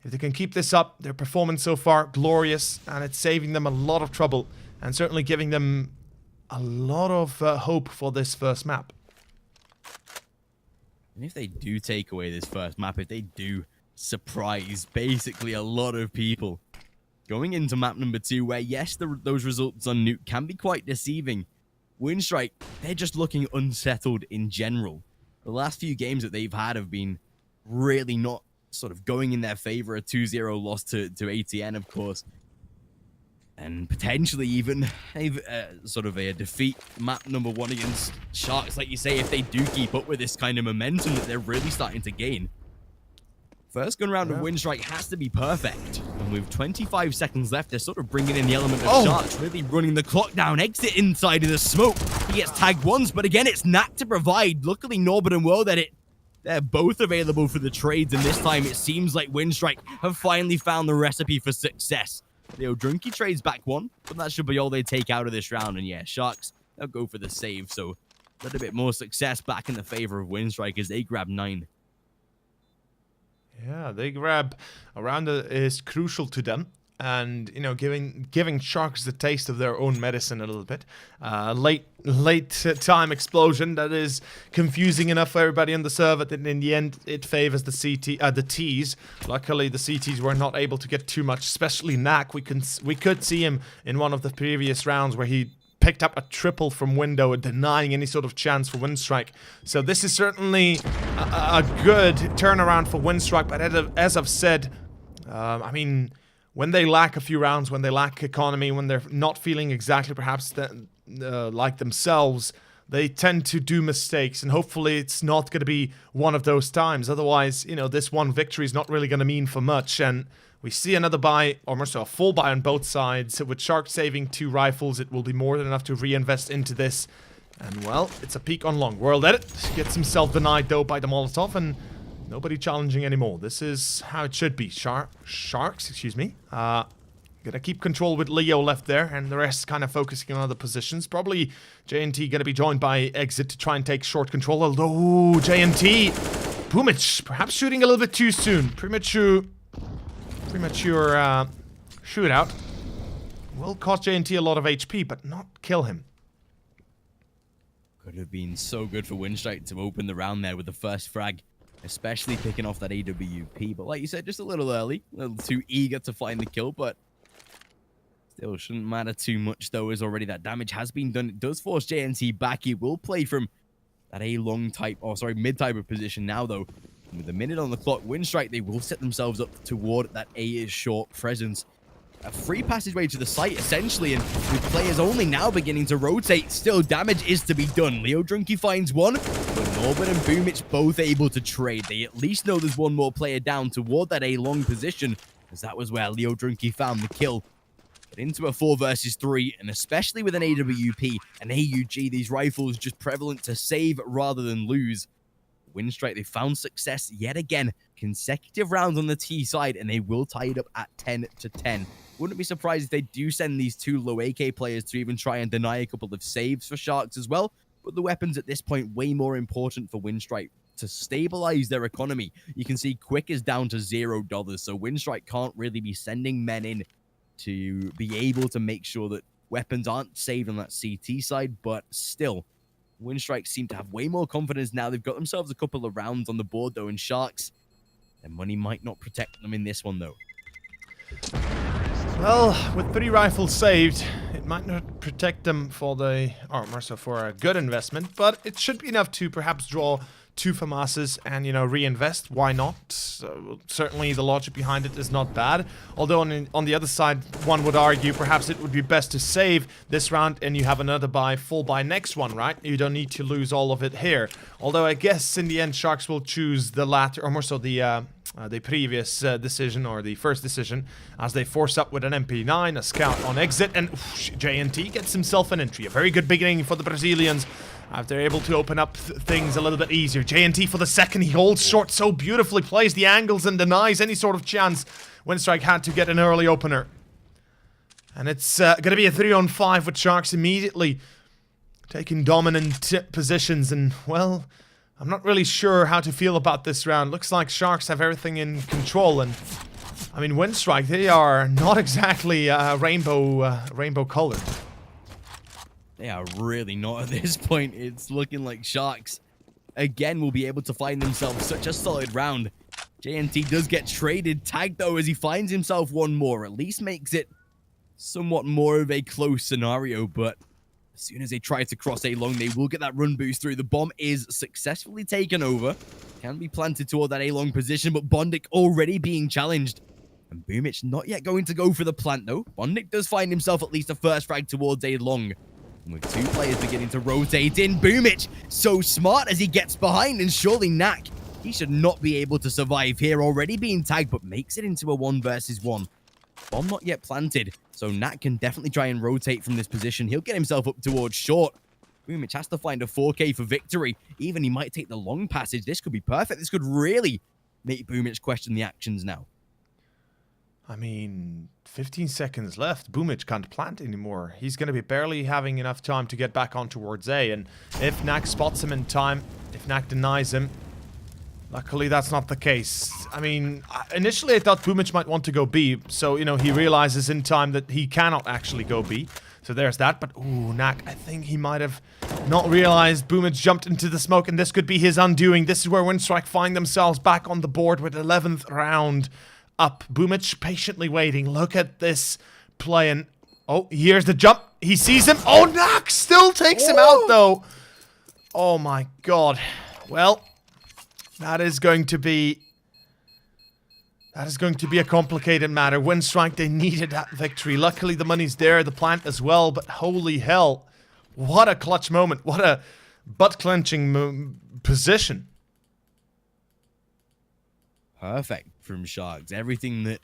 [SPEAKER 1] if they can keep this up, their performance so far, glorious, and it's saving them a lot of trouble and certainly giving them a lot of hope for this first map.
[SPEAKER 2] And if they do take away this first map, if they do surprise basically a lot of people, going into map number 2, where, yes, those results on Nuke can be quite deceiving, Winstrike, they're just looking unsettled in general. The last few games that they've had have been really not sort of going in their favor. A 2-0 loss to ATN, of course. And potentially even sort of a defeat map number 1 against Sharks, like you say, if they do keep up with this kind of momentum that they're really starting to gain. First gun round of Winstrike has to be perfect. And with 25 seconds left, they're sort of bringing in the element of Sharks, really running the clock down. Exit inside of the smoke. He gets tagged once, but again, it's Knack to provide. Luckily, Norbert and World Edit, they're both available for the trades, and this time it seems like Winstrike have finally found the recipe for success. Leo Drunky trades back 1, but that should be all they take out of this round. And yeah, Sharks, they'll go for the save, so a little bit more success back in the favor of Winstrike as they grab 9.
[SPEAKER 1] Yeah, they grab a round that is crucial to them, and giving Sharks the taste of their own medicine a little bit. Late time explosion that is confusing enough for everybody on the server that in the end it favors the T's. Luckily, the CTs were not able to get too much, especially Knack. We could see him in one of the previous rounds where he picked up a triple from window, denying any sort of chance for Winstrike. So this is certainly a good turnaround for Winstrike, but as I've said, I mean, when they lack a few rounds, when they lack economy, when they're not feeling exactly perhaps like themselves, they tend to do mistakes, and hopefully it's not going to be one of those times. Otherwise, this one victory is not really going to mean for much, and we see another buy, almost a full buy on both sides. With Shark saving 2 rifles, it will be more than enough to reinvest into this. And, well, it's a peek on long. World Edit gets himself denied, though, by the Molotov, and nobody challenging anymore. This is how it should be. Sharks, excuse me. Gonna keep control with Leo left there, and the rest kind of focusing on other positions. Probably JNT gonna be joined by Exit to try and take short control, although JNT, Pumic, perhaps shooting a little bit too soon. Premature shootout. Will cost JNT a lot of HP, but not kill him.
[SPEAKER 2] Could have been so good for Winstrike to open the round there with the first frag, especially picking off that AWP. But like you said, just a little early, a little too eager to find the kill, but still shouldn't matter too much, though, as already that damage has been done. It does force JNT back. He will play from that mid type of position now, though. And with a minute on the clock, Winstrike, they will set themselves up toward that A is short presence. a free passageway to the site, essentially, and with players only now beginning to rotate, still damage is to be done. Leo Drunky finds one, but Norbert and Boomich both able to trade. They at least know there's one more player down toward that A-long position, as that was where Leo Drunky found the kill. But into a 4 versus 3, and especially with an AWP and AUG, these rifles just prevalent to save rather than lose. Winstrike, they found success yet again. Consecutive rounds on the T side, and they will tie it up at 10-10. Wouldn't be surprised if they do send these 2 low AK players to even try and deny a couple of saves for Sharks as well. But the weapons at this point, way more important for Winstrike to stabilize their economy. You can see Quick is down to $0, so Winstrike can't really be sending men in to be able to make sure that weapons aren't saved on that CT side, but still, Winstrike seem to have way more confidence now. They've got themselves a couple of rounds on the board, though, and Sharks, their money might not protect them in this one, though.
[SPEAKER 1] Well, with 3 rifles saved, it might not protect them for the armor, so for a good investment, but it should be enough to perhaps draw 2 FAMASes and, you know, reinvest. Why not? So, certainly the logic behind it is not bad. Although on the other side, one would argue perhaps it would be best to save this round and you have another buy, full buy next one, right? You don't need to lose all of it here. Although I guess in the end, Sharks will choose the latter, or more so the previous decision, or the first decision, as they force up with an MP9, a scout on exit, and JNT gets himself an entry. A very good beginning for the Brazilians. They're able to open up things a little bit easier. JNT for the second, he holds short so beautifully, plays the angles and denies any sort of chance. Winstrike had to get an early opener. And it's going to be a 3-on-5 with Sharks immediately taking dominant positions. And, well, I'm not really sure how to feel about this round. Looks like Sharks have everything in control. And, I mean, Winstrike, they are not exactly rainbow colored.
[SPEAKER 2] They are really not at this point. It's looking like Sharks, again, will be able to find themselves such a solid round. JNT does get traded, tagged though, as he finds himself one more. At least makes it somewhat more of a close scenario, but as soon as they try to cross A-long, they will get that run boost through. The bomb is successfully taken over. Can be planted toward that A-long position, but Bondik already being challenged. And Boomich not yet going to go for the plant, though. Bondik does find himself at least a first frag towards A-long. And with 2 players beginning to rotate in, Boomich so smart as he gets behind, and surely Knack, he should not be able to survive here, already being tagged, but makes it into a 1 versus 1. Bomb not yet planted, so Knack can definitely try and rotate from this position. He'll get himself up towards short. Boomich has to find a 4K for victory. Even he might take the long passage. This could be perfect. This could really make Boomich question the actions now.
[SPEAKER 1] I mean, 15 seconds left. Boomich can't plant anymore. He's going to be barely having enough time to get back on towards A. And if Knack spots him in time, if Knack denies him, luckily that's not the case. I mean, initially I thought Boomich might want to go B. So, you know, he realizes in time that he cannot actually go B. So there's that. But, ooh, Knack, I think he might have not realized Boomich jumped into the smoke. And this could be his undoing. This is where Winstrike find themselves back on the board with 11th round up. Boomich patiently waiting. Look at this play, and oh, here's the jump. He sees him. Oh, Knack still takes him out, though. Oh my god. Well, that is going to be a complicated matter. Winstrike, they needed that victory. Luckily, the money's there, the plant as well, but holy hell. What a clutch moment. What a butt-clenching position.
[SPEAKER 2] Perfect from Sharks. Everything that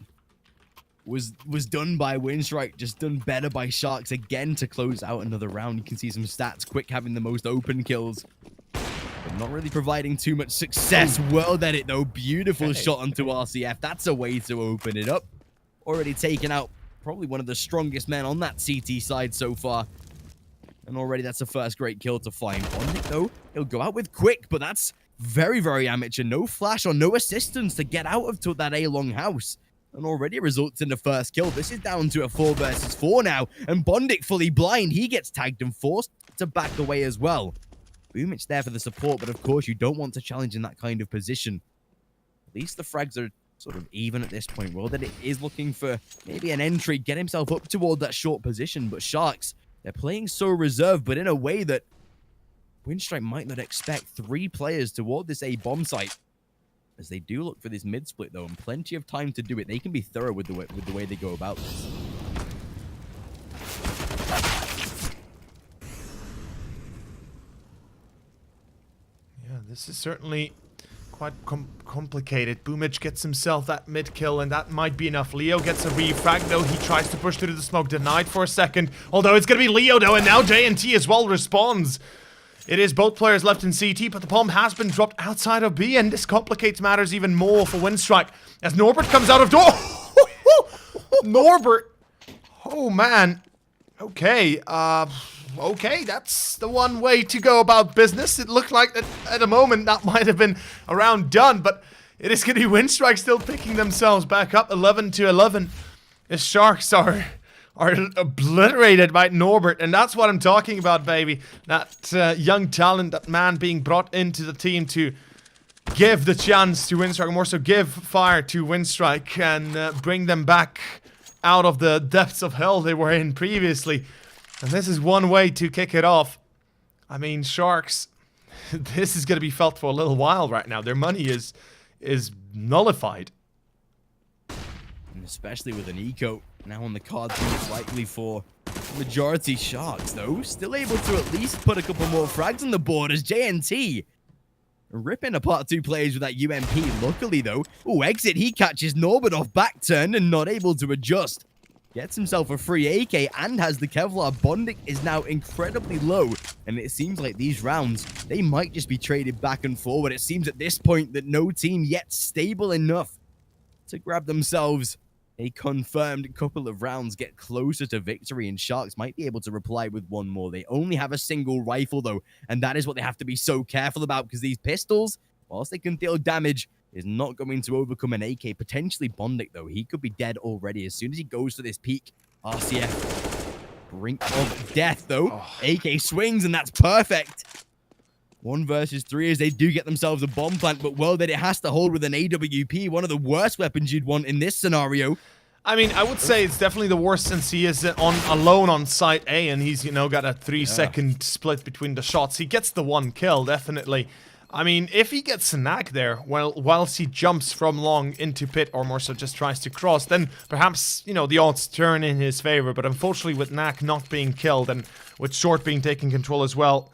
[SPEAKER 2] was done by Winstrike, just done better by Sharks again to close out another round. You can see some stats. Quick having the most open kills, but not really providing too much success. Well at it though. Beautiful shot onto RCF. That's a way to open it up. Already taken out probably one of the strongest men on that CT side so far. And already that's the first great kill to find. Bondik though, he'll go out with Quick, but that's very, very amateur. No flash or no assistance to get out of that A-long house. And already results in the first kill. This is down to a 4 versus 4 now. And Bondik fully blind. He gets tagged and forced to back away as well. Boomich there for the support, but of course you don't want to challenge in that kind of position. At least the frags are sort of even at this point. Well, that it is looking for maybe an entry, get himself up toward that short position. But Sharks, they're playing so reserved, but in a way that Winstrike might not expect 3 players toward this A bomb site. As they do look for this mid split though, and plenty of time to do it. They can be thorough with the way they go about this.
[SPEAKER 1] this is certainly quite complicated. Boomich gets himself that mid kill, and that might be enough. Leo gets a refrag, though. He tries to push through the smoke, denied for a second. Although it's gonna be Leo, though, and now JNT as well responds. It is both players left in CT, but the bomb has been dropped outside of B, and this complicates matters even more for Winstrike as Norbert comes out of door. Norbert. Oh man. Okay. Okay, that's the one way to go about business. It looked like that at a moment that might have been a round done, but it is going to be Winstrike still picking themselves back up 11-11. The Sharks are obliterated by Norbert, and that's what I'm talking about, baby. That young talent, that man being brought into the team to give the chance to Winstrike, more so give fire to Winstrike and bring them back out of the depths of hell they were in previously. And this is one way to kick it off. I mean, Sharks, this is going to be felt for a little while right now. Their money is nullified.
[SPEAKER 2] And especially with an eco now on the cards, most likely for majority Sharks, though. Still able to at least put a couple more frags on the board as JNT ripping apart two players with that UMP. Luckily, though, exit, he catches Norbert off back turn and not able to adjust. Gets himself a free AK and has the Kevlar. Bondic is now incredibly low, and it seems like these rounds, they might just be traded back and forward. It seems at this point that no team yet stable enough to grab themselves a confirmed couple of rounds, get closer to victory, and Sharks might be able to reply with one more. They only have a single rifle, though, and that is what they have to be so careful about, because these pistols, whilst they can deal damage, is not going to overcome an AK. Potentially Bondic, though. He could be dead already as soon as he goes for this peak. RCF, brink of death, though. Oh. AK swings, and that's perfect. 1 versus 3 as they do get themselves a bomb plant, but well, that it has to hold with an AWP, one of the worst weapons you'd want in this scenario.
[SPEAKER 1] I mean, I would say it's definitely the worst since he is alone on site A, and he's, you know, got a 3-second split between the shots. He gets the 1 kill, definitely. I mean, if he gets a knack there, whilst he jumps from long into pit, or more so just tries to cross, then perhaps, you know, the odds turn in his favor. But unfortunately, with knack not being killed, and with short being taken control as well,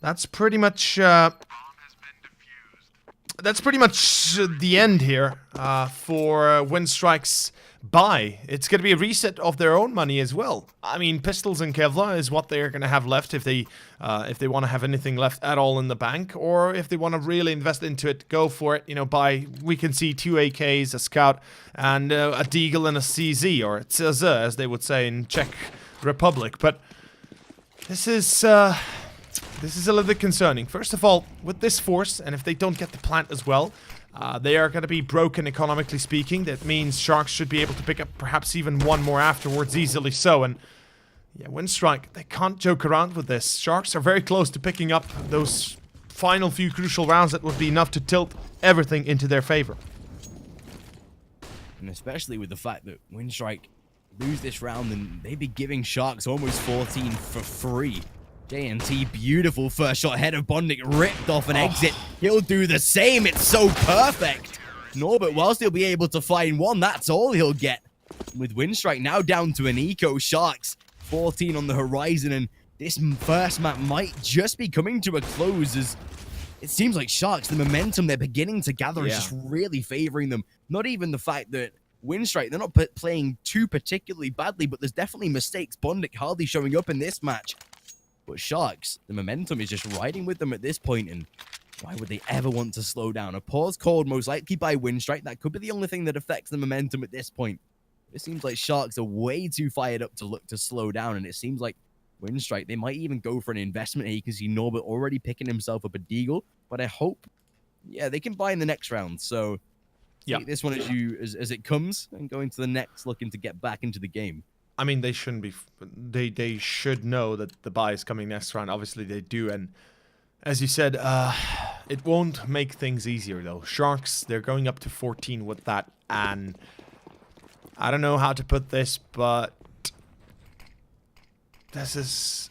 [SPEAKER 1] that's pretty much the end here for Winstrike's buy. It's going to be a reset of their own money as well. I mean, pistols and Kevlar is what they're going to have left if they want to have anything left at all in the bank, or if they want to really invest into it, go for it. You know, we can see 2 AKs, a Scout, and a Deagle and a CZ, or CZ as they would say in Czech Republic. But this is a little bit concerning. First of all, with this force, and if they don't get the plant as well, they are going to be broken economically speaking. That means Sharks should be able to pick up perhaps even 1 more afterwards, easily so. And yeah, Winstrike, they can't joke around with this. Sharks are very close to picking up those final few crucial rounds that would be enough to tilt everything into their favor.
[SPEAKER 2] And especially with the fact that Winstrike lose this round, and they'd be giving Sharks almost 14 for free. JNT, beautiful first shot ahead of Bondic, ripped off an exit. He'll do the same. It's so perfect. Norbert, whilst he'll be able to find 1, that's all he'll get. With Winstrike now down to an eco, Sharks 14 on the horizon, and this first map might just be coming to a close, as it seems like Sharks, the momentum they're beginning to gather is just really favoring them. Not even the fact that Winstrike, they're not playing too particularly badly, but there's definitely mistakes. Bondic hardly showing up in this match. But Sharks, the momentum is just riding with them at this point, and why would they ever want to slow down? A pause called most likely by Winstrike. That could be the only thing that affects the momentum at this point. It seems like Sharks are way too fired up to look to slow down, and it seems like Winstrike, they might even go for an investment here. You can see Norbert already picking himself up a Deagle, but I hope, yeah, they can buy in the next round. So take this one as it comes, and go into the next looking to get back into the game.
[SPEAKER 1] I mean, they shouldn't be. They should know that the buy is coming next round. Obviously, they do, and as you said, it won't make things easier though. Sharks, they're going up to 14 with that, and I don't know how to put this, but this is,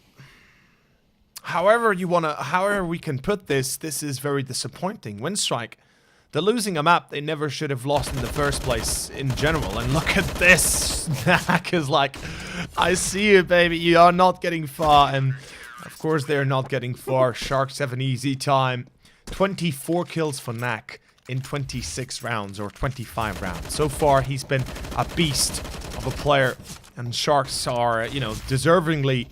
[SPEAKER 1] however we can put this. This is very disappointing. Winstrike, they're losing a map they never should have lost in the first place in general. And look at this. Knack is like, I see you, baby. You are not getting far. And of course, they're not getting far. Sharks have an easy time 24 kills for Knack in 26 rounds or 25 rounds. So far, he's been a beast of a player, and Sharks are, you know, deservingly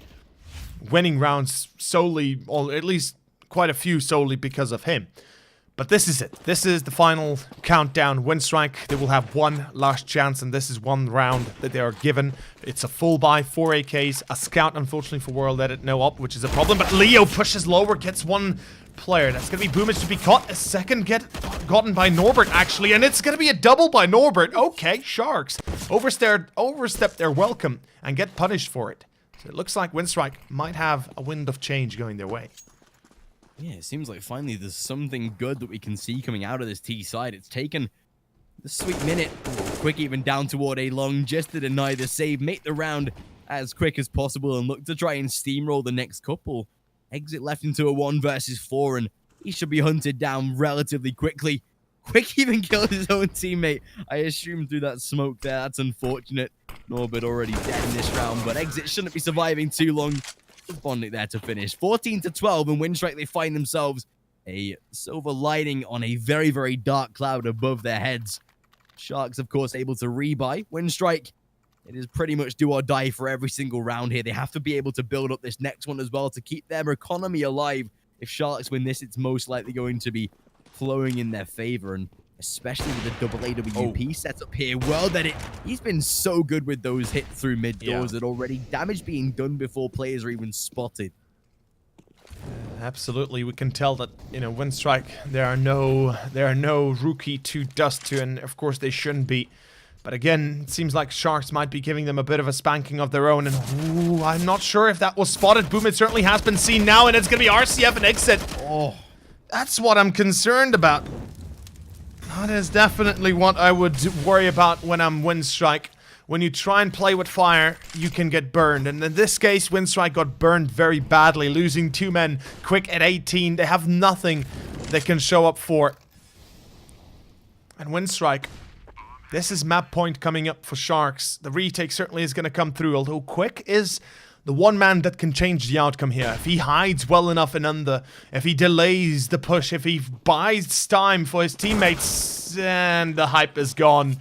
[SPEAKER 1] winning rounds solely, or at least quite a few solely because of him. But this is it. This is the final countdown. Winstrike, they will have one last chance, and this is one round that they are given. It's a full buy, 4 AKs, a scout, unfortunately for World Edit, no up, which is a problem. But Leo pushes lower, gets one player. That's going to be Boomage to be caught. A second gotten by Norbert, actually, and it's going to be a double by Norbert. Okay, Sharks overstep their welcome and get punished for it. So it looks like Winstrike might have a wind of change going their way.
[SPEAKER 2] Yeah, it seems like finally there's something good that we can see coming out of this T side. It's taken the sweet minute. Quick even down toward a long just to deny the save, make the round as quick as possible and look to try and steamroll the next couple. Exit left into a 1 versus 4 and he should be hunted down relatively quickly. Quick even killed his own teammate. I assume through that smoke there. That's unfortunate. Norbert already dead in this round, but Exit shouldn't be surviving too long. Bonding there to finish. 14-12, and Winstrike, they find themselves a silver lining on a very, very dark cloud above their heads. Sharks, of course, able to rebuy. Winstrike, it is pretty much do or die for every single round here. They have to be able to build up this next one as well to keep their economy alive. If Sharks win this, it's most likely going to be flowing in their favor, and especially with the double AWP setup here. Well, that he's been so good with those hits through mid doors that already damage being done before players are even spotted.
[SPEAKER 1] Absolutely, we can tell that, you know, Winstrike, there are no rookie to dust to, and of course they shouldn't be. But again, it seems like Sharks might be giving them a bit of a spanking of their own, and ooh, I'm not sure if that was spotted. Boom, it certainly has been seen now, and it's gonna be RCF and Exit. Oh, that's what I'm concerned about. That is definitely what I would worry about when I'm Winstrike. When you try and play with fire, you can get burned. And in this case, Winstrike got burned very badly, losing 2 men quick at 18. They have nothing they can show up for. And Winstrike, this is map point coming up for Sharks. The retake certainly is going to come through, although Quick is the one man that can change the outcome here. If he hides well enough in under, if he delays the push, if he buys time for his teammates, and the hype is gone.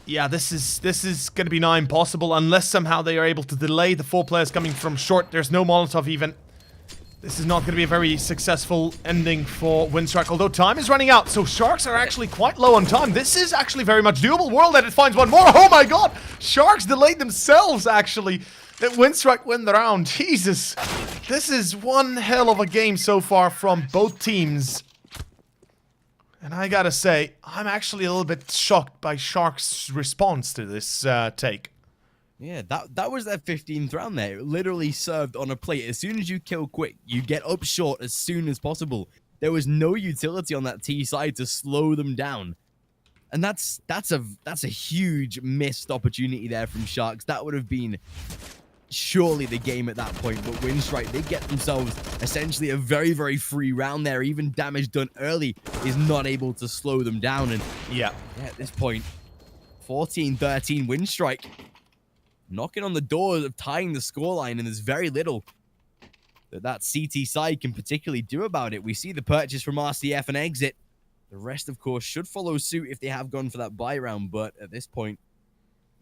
[SPEAKER 1] Yeah, this is going to be now impossible unless somehow they are able to delay the 4 players coming from short. There's no Molotov even. This is not going to be a very successful ending for Winstrike, although time is running out, so Sharks are actually quite low on time. This is actually very much doable. World Edit finds one more. Oh my god! Sharks delayed themselves, actually. That Winstrike win the round. Jesus. This is one hell of a game so far from both teams. And I gotta say, I'm actually a little bit shocked by Sharks' response to this take.
[SPEAKER 2] Yeah, that was their 15th round there. It literally served on a plate. As soon as you kill Quick, you get up short as soon as possible. There was no utility on that T side to slow them down. And that's a huge missed opportunity there from Sharks. That would have been surely the game at that point. But Winstrike, they get themselves essentially a very, very free round there. Even damage done early is not able to slow them down. And yeah, at this point, 14-13 Winstrike. Knocking on the door of tying the scoreline, and there's very little that CT side can particularly do about it. We see the purchase from RCF and Exit. The rest, of course, should follow suit if they have gone for that buy round, but at this point,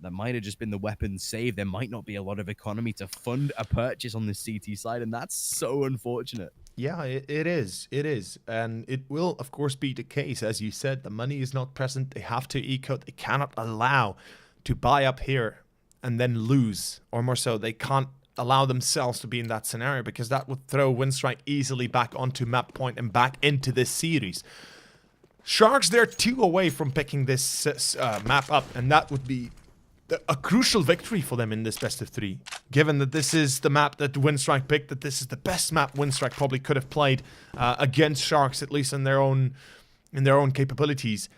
[SPEAKER 2] that might have just been the weapon save. There might not be a lot of economy to fund a purchase on the CT side, and that's so unfortunate.
[SPEAKER 1] Yeah, it is. It is. And it will, of course, be the case. As you said, the money is not present. They have to eco. They cannot allow to buy up here and then lose, or more so, they can't allow themselves to be in that scenario, because that would throw Winstrike easily back onto map point and back into this series. Sharks, they're 2 away from picking this map up, and that would be a crucial victory for them in this best of 3. Given that this is the map that Winstrike picked, that this is the best map Winstrike probably could have played against Sharks, at least in their own capabilities.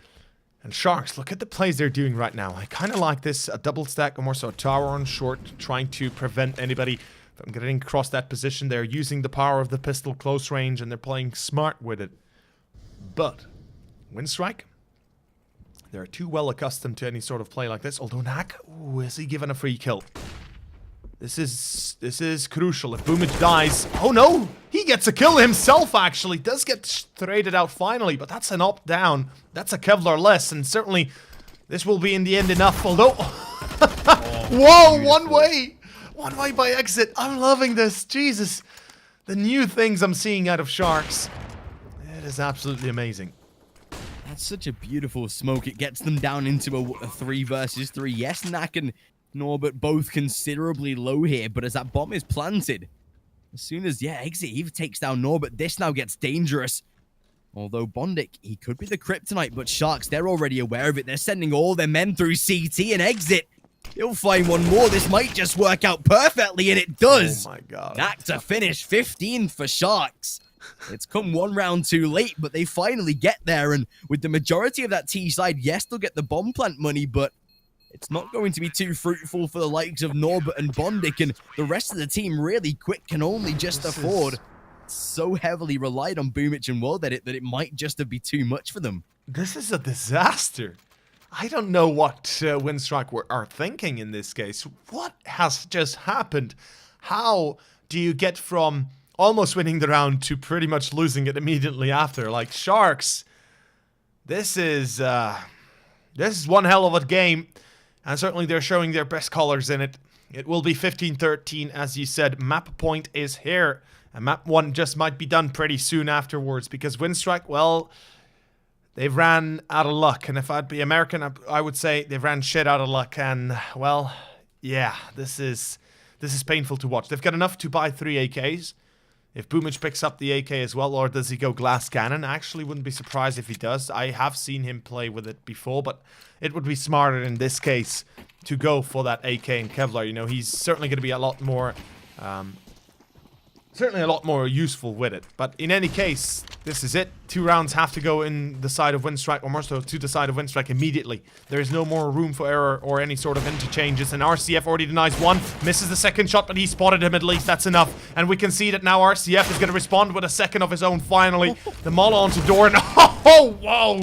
[SPEAKER 1] And Sharks, look at the plays they're doing right now. I kind of like this, a double stack, or more so a tower on short, trying to prevent anybody from getting across that position. They're using the power of the pistol close range, and they're playing smart with it. But Winstrike, they're too well accustomed to any sort of play like this. Although Knack, ooh, is he given a free kill? This is crucial. If Boomich dies... Oh no! He gets a kill himself, actually. Does get traded out finally, but that's an op down. That's a Kevlar less, and certainly this will be in the end enough, although... Whoa, one way! One way by exit. I'm loving this. Jesus. The new things I'm seeing out of Sharks. It is absolutely amazing.
[SPEAKER 2] That's such a beautiful smoke. It gets them down into a 3 versus 3. Yes, Knack and Norbert both considerably low here, but as that bomb is planted, as soon as, Exit Eve takes down Norbert, this now gets dangerous. Although Bondic, he could be the kryptonite, but Sharks, they're already aware of it. They're sending all their men through CT and Exit. He'll find one more. This might just work out perfectly, and it does.
[SPEAKER 1] Oh my god.
[SPEAKER 2] Knack to finish 15th for Sharks. It's come 1 round too late, but they finally get there, and with the majority of that T side, yes, they'll get the bomb plant money, but it's not going to be too fruitful for the likes of Norbert and Bondic, and the rest of the team really quick can only just afford so heavily relied on Boomich and World Edit that it might just be too much for them.
[SPEAKER 1] This is a disaster. I don't know what Winstrike are thinking in this case. What has just happened? How do you get from almost winning the round to pretty much losing it immediately after? Like, Sharks, this is one hell of a game, and certainly they're showing their best colors in it. It will be 15-13, as you said. Map point is here, and map 1 just might be done pretty soon afterwards, because Winstrike, well, they've ran out of luck, and if I'd be American, I would say they've ran shit out of luck, and, well, yeah, this is painful to watch. They've got enough to buy 3 AKs. If Boomich picks up the AK as well, or does he go glass cannon? I actually wouldn't be surprised if he does. I have seen him play with it before, but it would be smarter in this case to go for that AK and Kevlar. You know, he's certainly going to be a lot more... certainly a lot more useful with it. But in any case, this is it. 2 rounds have to go in the side of Winstrike, or more so to the side of Winstrike immediately. There is no more room for error or any sort of interchanges. And RCF already denies 1, misses the second shot, but he spotted him at least. That's enough. And we can see that now RCF is going to respond with a second of his own finally. The Molo onto door, and oh, whoa!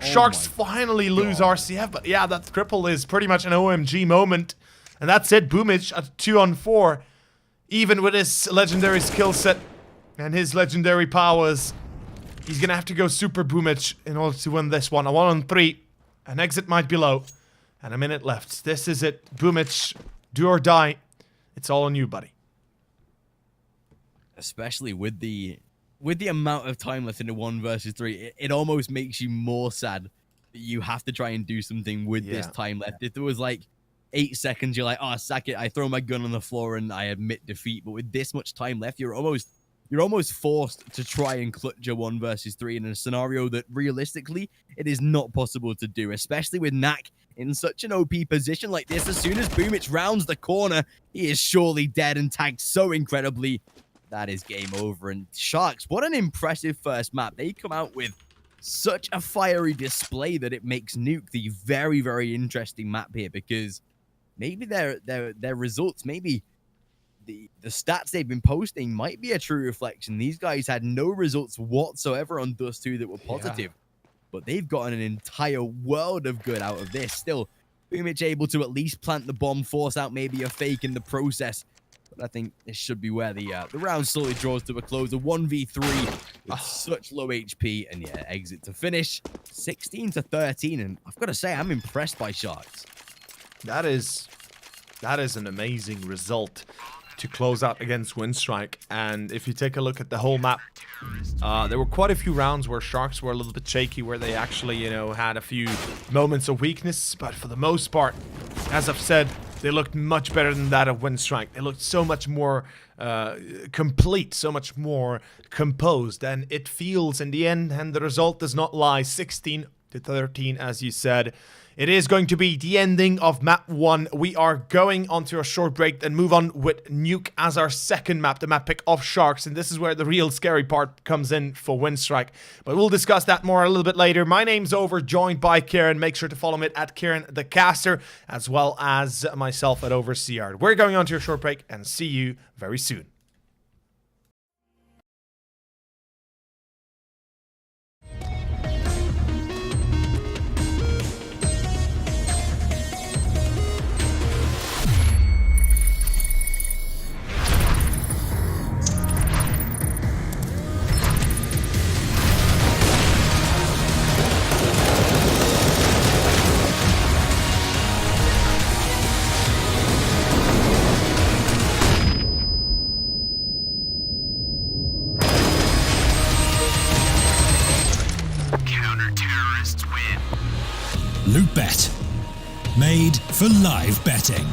[SPEAKER 1] Sharks finally lose RCF, but yeah, that cripple is pretty much an OMG moment. And that's it. Boomich at 2-on-4. Even with his legendary skill set and his legendary powers, he's going to have to go super Boomich in order to win this one. A 1-on-3. An exit might be low. And a minute left. This is it. Boomich, do or die. It's all on you, buddy.
[SPEAKER 2] Especially with the amount of time left in the 1 versus 3, it almost makes you more sad that you have to try and do something with this time left. If there was like 8 seconds, you're like, oh, sack it, I throw my gun on the floor and I admit defeat. But with this much time left, you're almost forced to try and clutch a 1 versus 3 in a scenario that realistically it is not possible to do, especially with Knack in such an OP position like this. As soon as Boomich rounds the corner, he is surely dead and tagged so incredibly. That is game over. And Sharks, what an impressive first map. They come out with such a fiery display that it makes Nuke the very, very interesting map here, because maybe their results, maybe the stats they've been posting might be a true reflection. These guys had no results whatsoever on Dust 2 that were positive, but they've gotten an entire world of good out of this. Still, Boomich able to at least plant the bomb, force out maybe a fake in the process. But I think this should be where the round slowly draws to a close. A 1v3 with such low HP, and yeah, exit to finish 16-13. And I've got to say, I'm impressed by Sharks.
[SPEAKER 1] That is an amazing result to close out against Winstrike. And if you take a look at the whole map, there were quite a few rounds where Sharks were a little bit shaky, where they actually, you know, had a few moments of weakness. But for the most part, as I've said, they looked much better than that of Winstrike. They looked so much more complete, so much more composed. And it feels in the end, and the result does not lie, 16-13, as you said. It is going to be the ending of map 1. We are going on to a short break and move on with Nuke as our second map, the map pick of Sharks. And this is where the real scary part comes in for Winstrike. But we'll discuss that more a little bit later. My name's Over, joined by Kieran. Make sure to follow me at Kieran the Caster, as well as myself at Overseer. We're going on to a short break and see you very soon.
[SPEAKER 3] Loot.bet. Made for live betting.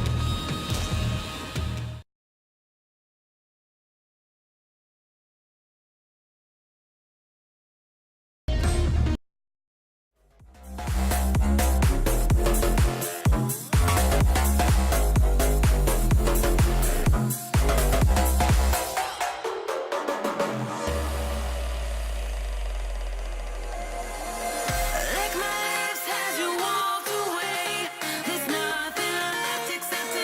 [SPEAKER 4] Lick my lips as you walk away. There's nothing left except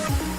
[SPEAKER 3] Loot.bet.